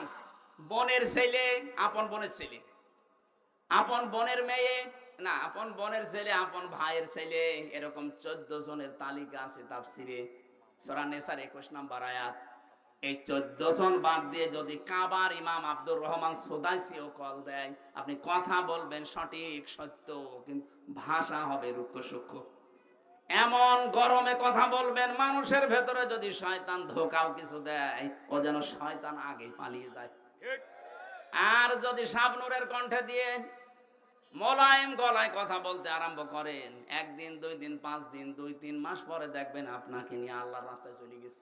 বোনের ছেলে, আপন বোনের ছেলে, আপন বোনের মেয়ে, না আপন বোনের ছেলে, আপন ভাইয়ের ছেলে, এরকম 14 জনের তালিকা আছে তাফসিরে সূরা নিসার 21 নম্বর আয়াত। এই 14 জন বাদ দিয়ে যদি কাবার ইমাম আব্দুর রহমান সুদাইসিও কল দেয়, আপনি কথা বলবেন সঠিক সত্য, কিন্তু ভাষা হবে রুক্ষ সূক্ষ্ম। এমন গরমে কথা বলবেন, মানুষের ভেতরে যদি শয়তান ধোকাও কিছু দেয়, ও যেন শয়তান আগে পালিয়ে যায়। আর যদি শাবনূরের কণ্ঠে দিয়ে মোলায়েম গলায় কথা বলতে আরম্ভ করেন, 1 দিন 2 দিন 5 দিন 2-3 মাস পরে দেখবেন আপনাকে নিয়ে আল্লাহর রাস্তায় চলে গেছে।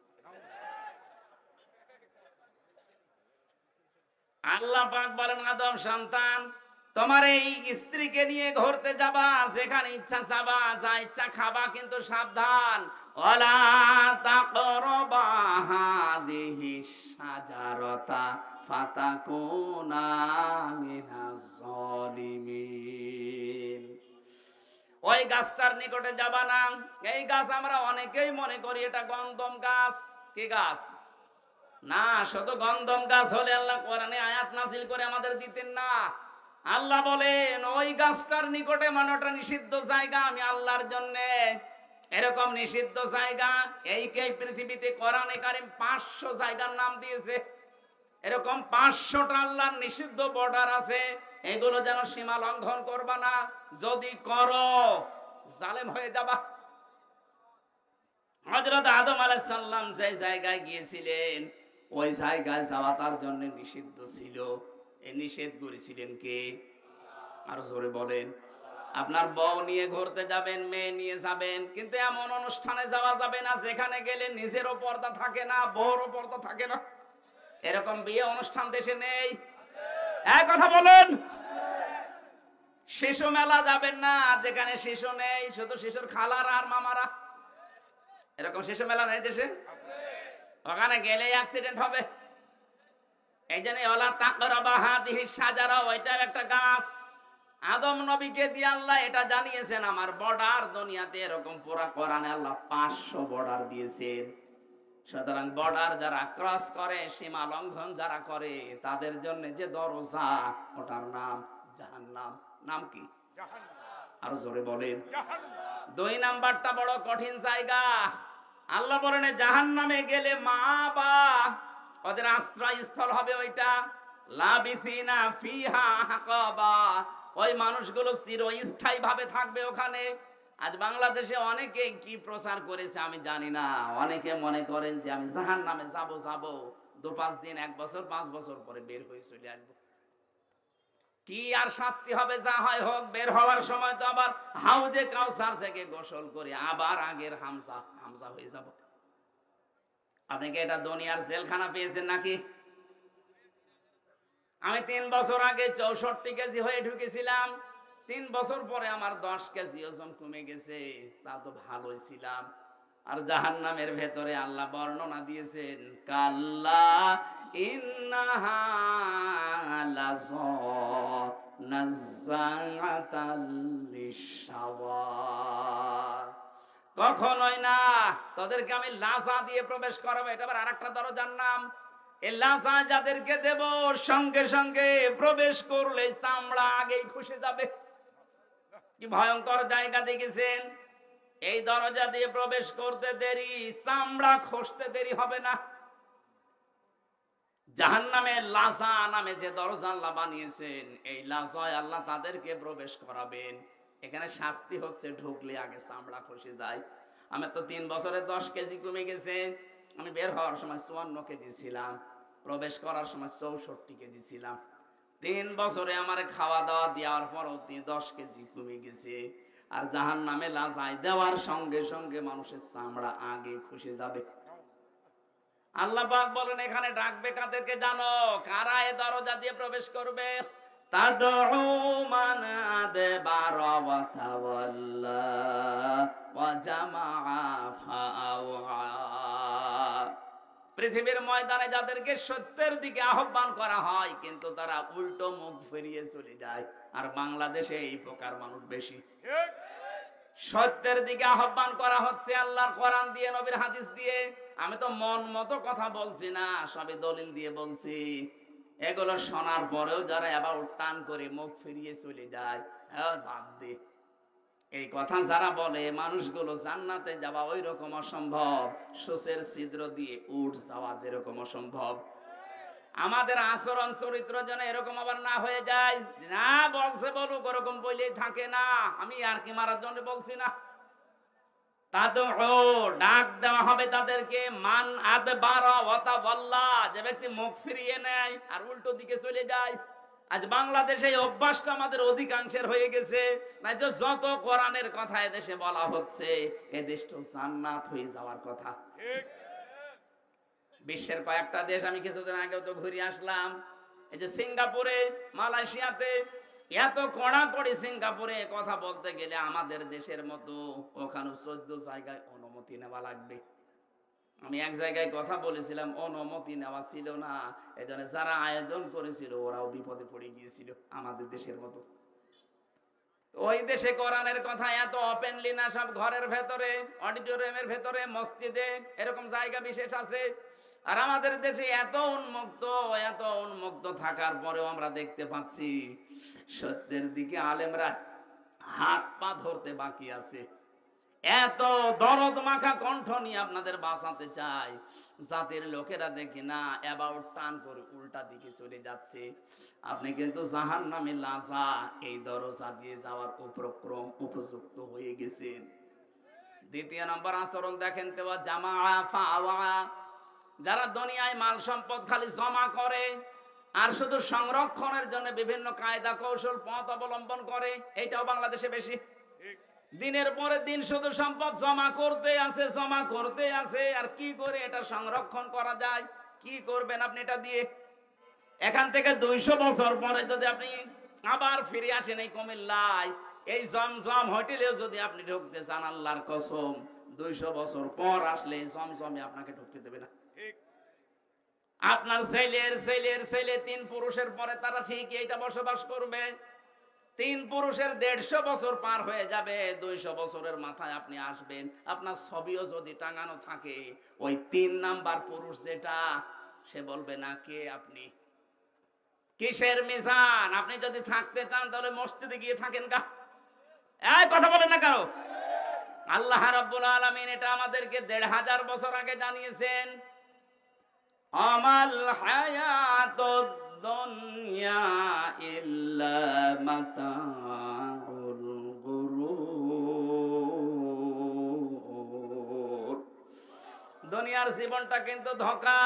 আল্লাহ পাক বলেন, আদম সন্তান, তোমার এই স্ত্রীকে নিয়ে ঘুরতে যাবা, যেখানে ইচ্ছা যাবা, যা ইচ্ছা খাবা, কিন্তু সাবধান, ওয়ালা তাকরাবা হাদিহি শাজারাতা ফাতাকুনা মিনাজ জালিমিন। ওই গাছটার নিকটে যাবা না। এই গাছ আমরা অনেকেই মনে করি এটা গন্ধম গাছ। কি গাছ? না, শুধু গন্ধম গাছ হলে আল্লাহ কোরআনে আয়াত নাযিল করে আমাদের দিতেন না। আল্লাহ বলেন ওই গাছটার নিকটে, মানে ওটা নিষিদ্ধ জায়গা আমি আল্লাহর জন্য। এরকম নিষিদ্ধ জায়গা এই পৃথিবীতে কোরআনে কারীম 500 জায়গার নাম দিয়েছে। এরকম 500টা আল্লাহর নিষিদ্ধ বর্ডার আছে। এগুলো যেন সীমা লঙ্ঘন করবা না, যদি করো জালেম হয়ে যাবা। হযরত আদম আলাইহিস সালাম যে জায়গায় গিয়েছিলেন, ওই জায়গায় যাওয়া তার জন্য নিষিদ্ধ ছিল। এই নিষেধ করেছিলেন কে? আরো জোরে বলেন। আপনার বউ নিয়ে ঘুরতে যাবেন, মেয়ে নিয়ে যাবেন, কিন্তু এমন অনুষ্ঠানে যাওয়া যাবে না যেখানে গেলে নিজেরও পর্দা থাকে না, বউরও পর্দা থাকে না। এরকম বিয়ে অনুষ্ঠান দেশে নেই? এক কথা বলেন। শিশু মেলা যাবেন না যেখানে শিশু নেই, শুধু শিশুর খালারা আর মামারা। এরকম শিশু মেলা নেই দেশে? ওখানে গেলে অ্যাক্সিডেন্ট হবে। এই জন্য ওয়ালা তাকরাবা হাদিহি শাজারা, ওইটা একটা গাছ। আদম নবীকে দিয়ে আল্লাহ এটা জানিয়েছেন, আমার বর্ডার দুনিয়াতে এরকম পুরা কোরআনে আল্লাহ 500 বর্ডার দিয়েছেন। সুতরাং বর্ডার যারা ক্রস করে, সীমা লঙ্ঘন যারা করে, তাদের জন্য যে দরজা, ওটার নাম জাহান্নাম। নাম কি? আরো জোরে বলেন। 2 নাম্বারটা বড় কঠিন জায়গা। আল্লাহ বলেন জাহান্নামে গেলে মা বা ওদের আশ্রয়স্থল হবে ওইটা, লাবিসিনা ফিহা হাকাবা। ওই মানুষগুলো চিরস্থায়ী ভাবে থাকবে ওখানে। আজ বাংলাদেশে অনেকে কি প্রচার করেছে আমি জানি না, অনেকে মনে করেন যে আমি জাহান্নামে যাব 2-5 দিন, 1 বছর, 5 বছর পরে বের হয়ে চলে আসবো। কি আর শাস্তি হবে, যা হয় হোক। বের হওয়ার সময় তো আবার হাউজে কাউসার থেকে গোসল করে আবার আগের হামজা হয়ে যাব। আপনি কি এটা দুনিয়ার জেলখানা পেয়েছেন নাকি? আমি 3 বছর আগে 64 কেজি হয়ে ঢুকেছিলাম। 3 বছর পরে আমার 10 কেজি ওজন কমে গেছে। তা তো ভালোই ছিলাম। আর জাহান্নামের ভেতরে আল্লাহ বর্ণনা দিয়েছেন, কাল্লা ইন্নাহা লাযা নাযাআতাল লিশাওয়া। কখনোই না, তোদেরকে আমি লাজা দিয়ে প্রবেশ করাবো। এটা আবার আরেকটা দরজার নাম। এই লাজা যাদেরকে দেব, সঙ্গে সঙ্গে প্রবেশ করলে চামড়া আগেই খসে যাবে। কি ভয়ঙ্কর জায়গা দেখেছেন? এই দরজা দিয়ে প্রবেশ করতে দেরি, চামড়া খসতে দেরি হবে না। জাহান্নামের লাজা নামে যে দরজা আল্লাহ বানিয়েছেন, এই লাজায় আল্লাহ তাদেরকে প্রবেশ করাবেন। এখানে শাস্তি হচ্ছে ঢুকলে আগে চামড়া খসে যায়। আমি তো 3 বছরে 10 কেজি কমে গেছে। আমি বের হওয়ার সময় 54 কেজি ছিলাম, প্রবেশ করার সময় 64 কেজি ছিলাম। 3 বছরে আমার খাওয়া দাওয়া দেওয়ার পরও 10 কেজি কমে গেছে। আর জাহান্নামে লাজায় দেওয়ার সঙ্গে সঙ্গে মানুষের চামড়া আগে খসে যাবে। আল্লাহ পাক বলেন এখানে ডাকবে কাদেরকে জানো? কারা এই দরজা দিয়ে প্রবেশ করবে? তাদউ মান আদবারা ওয়া তাওয়াল্লা ওয়া জামাআ ফাআওয়া। পৃথিবীর ময়দানে যাদেরকে সত্যের দিকে আহ্বান করা হয়, কিন্তু তারা উল্টো মুখ ফিরিয়ে চলে যায়। আর বাংলাদেশে এই প্রকার মানুষ বেশি। সত্যের দিকে আহ্বান করা হচ্ছে আল্লাহর কোরআন দিয়ে, নবীর হাদিস দিয়ে। আমি তো মন মতো কথা বলছি না, সবই দলিল দিয়ে বলছি। এগুলো শোনার পরেও যারা আবার টান করে মুখ ফিরিয়ে চলে যায়, বাদ দে। এই কথা যারা বলে মানুষগুলো জান্নাতে যাওয়া ওই রকম অসম্ভব, সূচের ছিদ্র দিয়ে উঠ যাওয়া যেরকম অসম্ভব। আমাদের আচরণ চরিত্র যেন এরকম আবার না হয়ে যায়। না বলছে বলুক, ওরকম বলেই থাকে না। আমি আর কি মারার জন্য বলছি না। তাদউ, ডাক দেওয়া হবে তাদেরকে। মান আদবারা ওয়া তাওয়াল্লা, যে ব্যক্তি মুখ ফিরিয়ে নেয় আর উল্টো দিকে চলে যায়। আজ বাংলাদেশে এই অভ্যাসটা আমাদের অধিকাংশের হয়ে গেছে। না যে যত কোরআনের কথা এদেশে বলা হচ্ছে, এদেশটা জান্নাত হয়ে যাওয়ার কথা। বিশ্বের কয়েকটা দেশ আমি কিছুদিন আগেও তো ঘুরে আসলাম। এই যে সিঙ্গাপুরে, মালয়েশিয়াতে এত কড়াকড়ি সিঙ্গাপুরে কথা বলতে গেলে আমাদের দেশের মতো ওখানে 14 জায়গায় অনুমতি নেওয়া লাগবে। আমি এক জায়গায় কথা বলেছিলাম, অনুমতি নেওয়া ছিল না, এজন্য যারা আয়োজন করেছিল ওরাও বিপদে পড়ে গিয়েছিল আমাদের দেশের মতো। ওই দেশে কোরআনের কথা এত ওপেনলি না, সব ঘরের ভেতরে, অডিটোরিয়ামের ভেতরে, মসজিদে, এরকম জায়গা বিশেষ আছে। আর আমাদের দেশে এত উন্মুক্ত থাকার পরেও আমরা দেখতে পাচ্ছি সত্যের দিকে আলেমরা হাত পা ধরতে বাকি আছে। এত দরদ মাখা কণ্ঠ নিয়ে আপনাদের বাঁচাতে চাই, জাতির লোকেরা দেখি না অ্যাবাউট টান করে উল্টা দিকে চলে যাচ্ছে। আপনি কিন্তু জাহান্নামে লাজা এই দরজা দিয়ে যাওয়ার উপযুক্ত হয়ে গেছেন। দ্বিতীয় নম্বর আচরণ দেখেন তো, জামা ফাওয়া, যারা দুনিয়ায় মাল সম্পদ খালি জমা করে আর শুধু সংরক্ষণের জন্য বিভিন্ন কায়দা কৌশল পথ অবলম্বন করে, এটাও বাংলাদেশে বেশি। দিনের পরে দিন শুধু সম্পদ জমা করতে আছে। আর কি করে এটা সংরক্ষণ করা যায়, কি করবেন আপনি এটা দিয়ে? এখান থেকে 200 বছর পরে যদি আপনি আবার ফিরে আসেন এই কুমিল্লায়, এই জমজম হোটেলেও যদি আপনি ঢুকতে চান, আল্লাহর কসম 200 বছর পর আসলে এই জমজমে আপনাকে ঢুকতে দেবে না। আপনার ছেলের 3 পুরুষের পরে তারা ঠিকই এটা বসবাস করবে। 3 পুরুষের 150 বছর পার হয়ে যাবে, 200 বছরের মাথায় আপনি আসবেন। আপনার ছবিও যদি টাঙানো থাকে, ওই 3 নাম্বার পুরুষ যেটা, সে বলবে না কে আপনি, কিসের মিজান? আপনি যদি থাকতে চান তাহলে মসজিদে গিয়ে থাকেন গা। এই কথা বলেন না কারো। আল্লাহ রাব্বুল আলামিন এটা আমাদেরকে 1500 বছর আগে জানিয়েছেন। আমাল হায়াতুদ দুনিয়া ইল্লা মাতাউল গুরুর। দুনিয়ার জীবনটা কিন্তু ধোঁকা।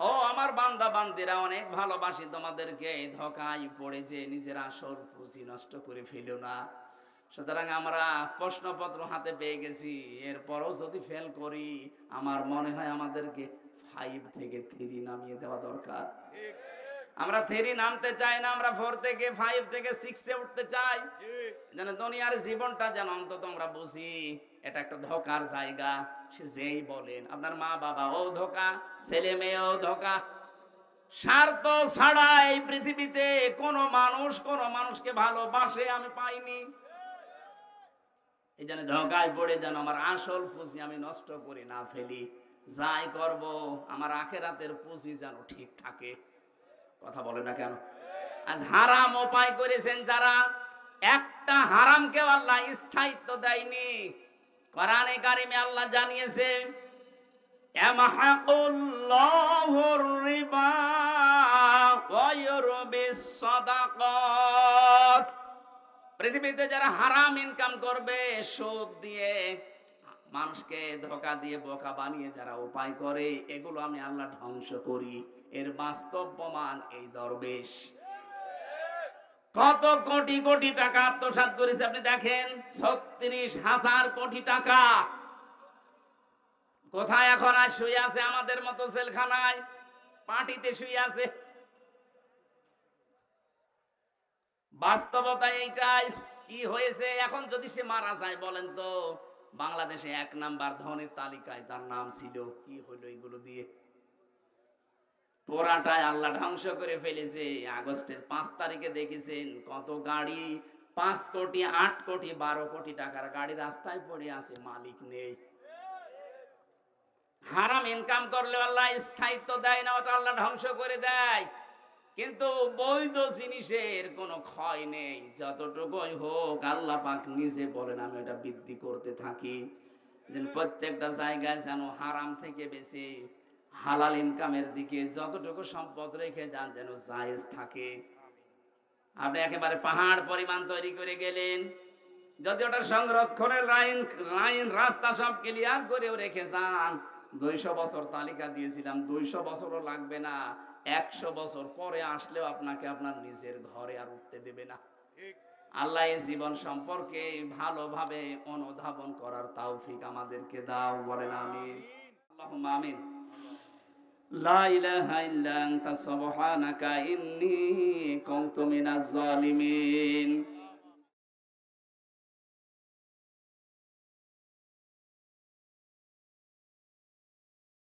ও আমার বান্দা বান্দিরা, অনেক ভালোবাসি তোমাদেরকে, ধোঁকায় পড়েছে নিজের আসল পুঁজি নষ্ট করে ফেলো না। সুতরাং আমরা প্রশ্নপত্র হাতে পেয়ে গেছি, এরপরও যদি ফেল করি, আমার মনে হয় আমাদেরকে 5 থেকে 3 নামিয়ে দেওয়া দরকার। আমরা 3 নামতে চাই না, আমরা 4 থেকে 5 থেকে 6 এ উঠতে চাই। যেন দুনিয়ার জীবনটা যেন অন্তত আমরা বুঝি এটা একটা ধোঁকার জায়গা। সে যেই বলেন, আপনার মা বাবা ও ধোঁকা, ছেলে মেয়েও ধোঁকা। স্বার্থ ছাড়া এই পৃথিবীতে কোনো মানুষকে ভালোবাসে আমি পাইনি। এই জন্য ধোঁকায় পড়ে যেন আমার আসল পুঁজি আমি নষ্ট করে না ফেলি। যাই করব আমার আখেরাতের পুঁজি যেন ঠিক থাকে। কথা বলে না কেন? আজ হারাম উপায় করেছেন যারা, একটা হারামকেও আল্লাহ স্থায়িত্ব দেয়নি। কোরআনে কারিমে আল্লাহ জানিয়েছে, ইয়ামহাকুল্লাহুর রিবা ওয়া ইউরবিস সাদাকাত। পৃথিবীতে যারা হারাম ইনকাম করবে, সুদ দিয়ে, মানুষকে ধোঁকা দিয়ে বোকা বানিয়ে যারা উপায় করে, এগুলো আমি আল্লাহ ধ্বংস করি। এর বাস্তব প্রমাণ এই দরবেশ কত কোটি কোটি টাকা আত্মসাৎ করেছে আপনি দেখেন। 36,000 কোটি টাকা কোথায় এখন আজ শুয়ে আছে? আমাদের মতো জেলখানায়, পার্টিতে শুয়ে আছে। বাস্তবতা এইটাই। কি হয়েছে এখন? যদি সে মারা যায়, বলেন তো, বাংলাদেশে 1 নাম্বার ধনের তালিকায় তার নাম ছিল, কি হলো এগুলো দিয়ে? পোড়াটাই আল্লাহ ধ্বংস করে ফেলেছে। আগস্টের 5 তারিখে দেখেছেন কত গাড়ি, 5 কোটি 8 কোটি 12 কোটি টাকার গাড়ি রাস্তায় পড়ে আছে, মালিক নেই। হারাম ইনকাম করলে আল্লাহ স্থায়িত্ব দেয় না, ওটা আল্লাহ ধ্বংস করে দেয়। কিন্তু বৈধ জিনিসের কোনো ক্ষয় নেই, যতটুকুই হোক আল্লাহ পাক নিজে বলেন আমি ওটা বৃদ্ধি করতে থাকি। যেন প্রত্যেকটা জায়গায় যেন হারাম থেকে বেশি হালাল ইনকামের দিকে যতটুকু সম্পদ রেখে যান, যেন জায়েজ থাকে। আপনি একেবারে পাহাড় পরিমাণ তৈরি করে গেলেন, যদি ওটা সংরক্ষণের লাইন রাস্তা সব ক্লিয়ার করেও রেখে যান, 200 বছর তালিকা দিয়েছিলাম, 200 বছরও লাগবে না, 100 বছর পরে আসলেও আপনাকে আপনার নিজের ঘরে আর উঠতে দেবে না। আল্লাহ এই জীবন সম্পর্কে ভালোভাবে অনুধাবন করার তৌফিক আমাদেরকে দাও, বলেন আমিন। আল্লাহুম্মা আমিন। লা ইলাহা ইল্লা আনতা সুবহানাকা ইন্নী কুনতু মিনাজ জালিমিন।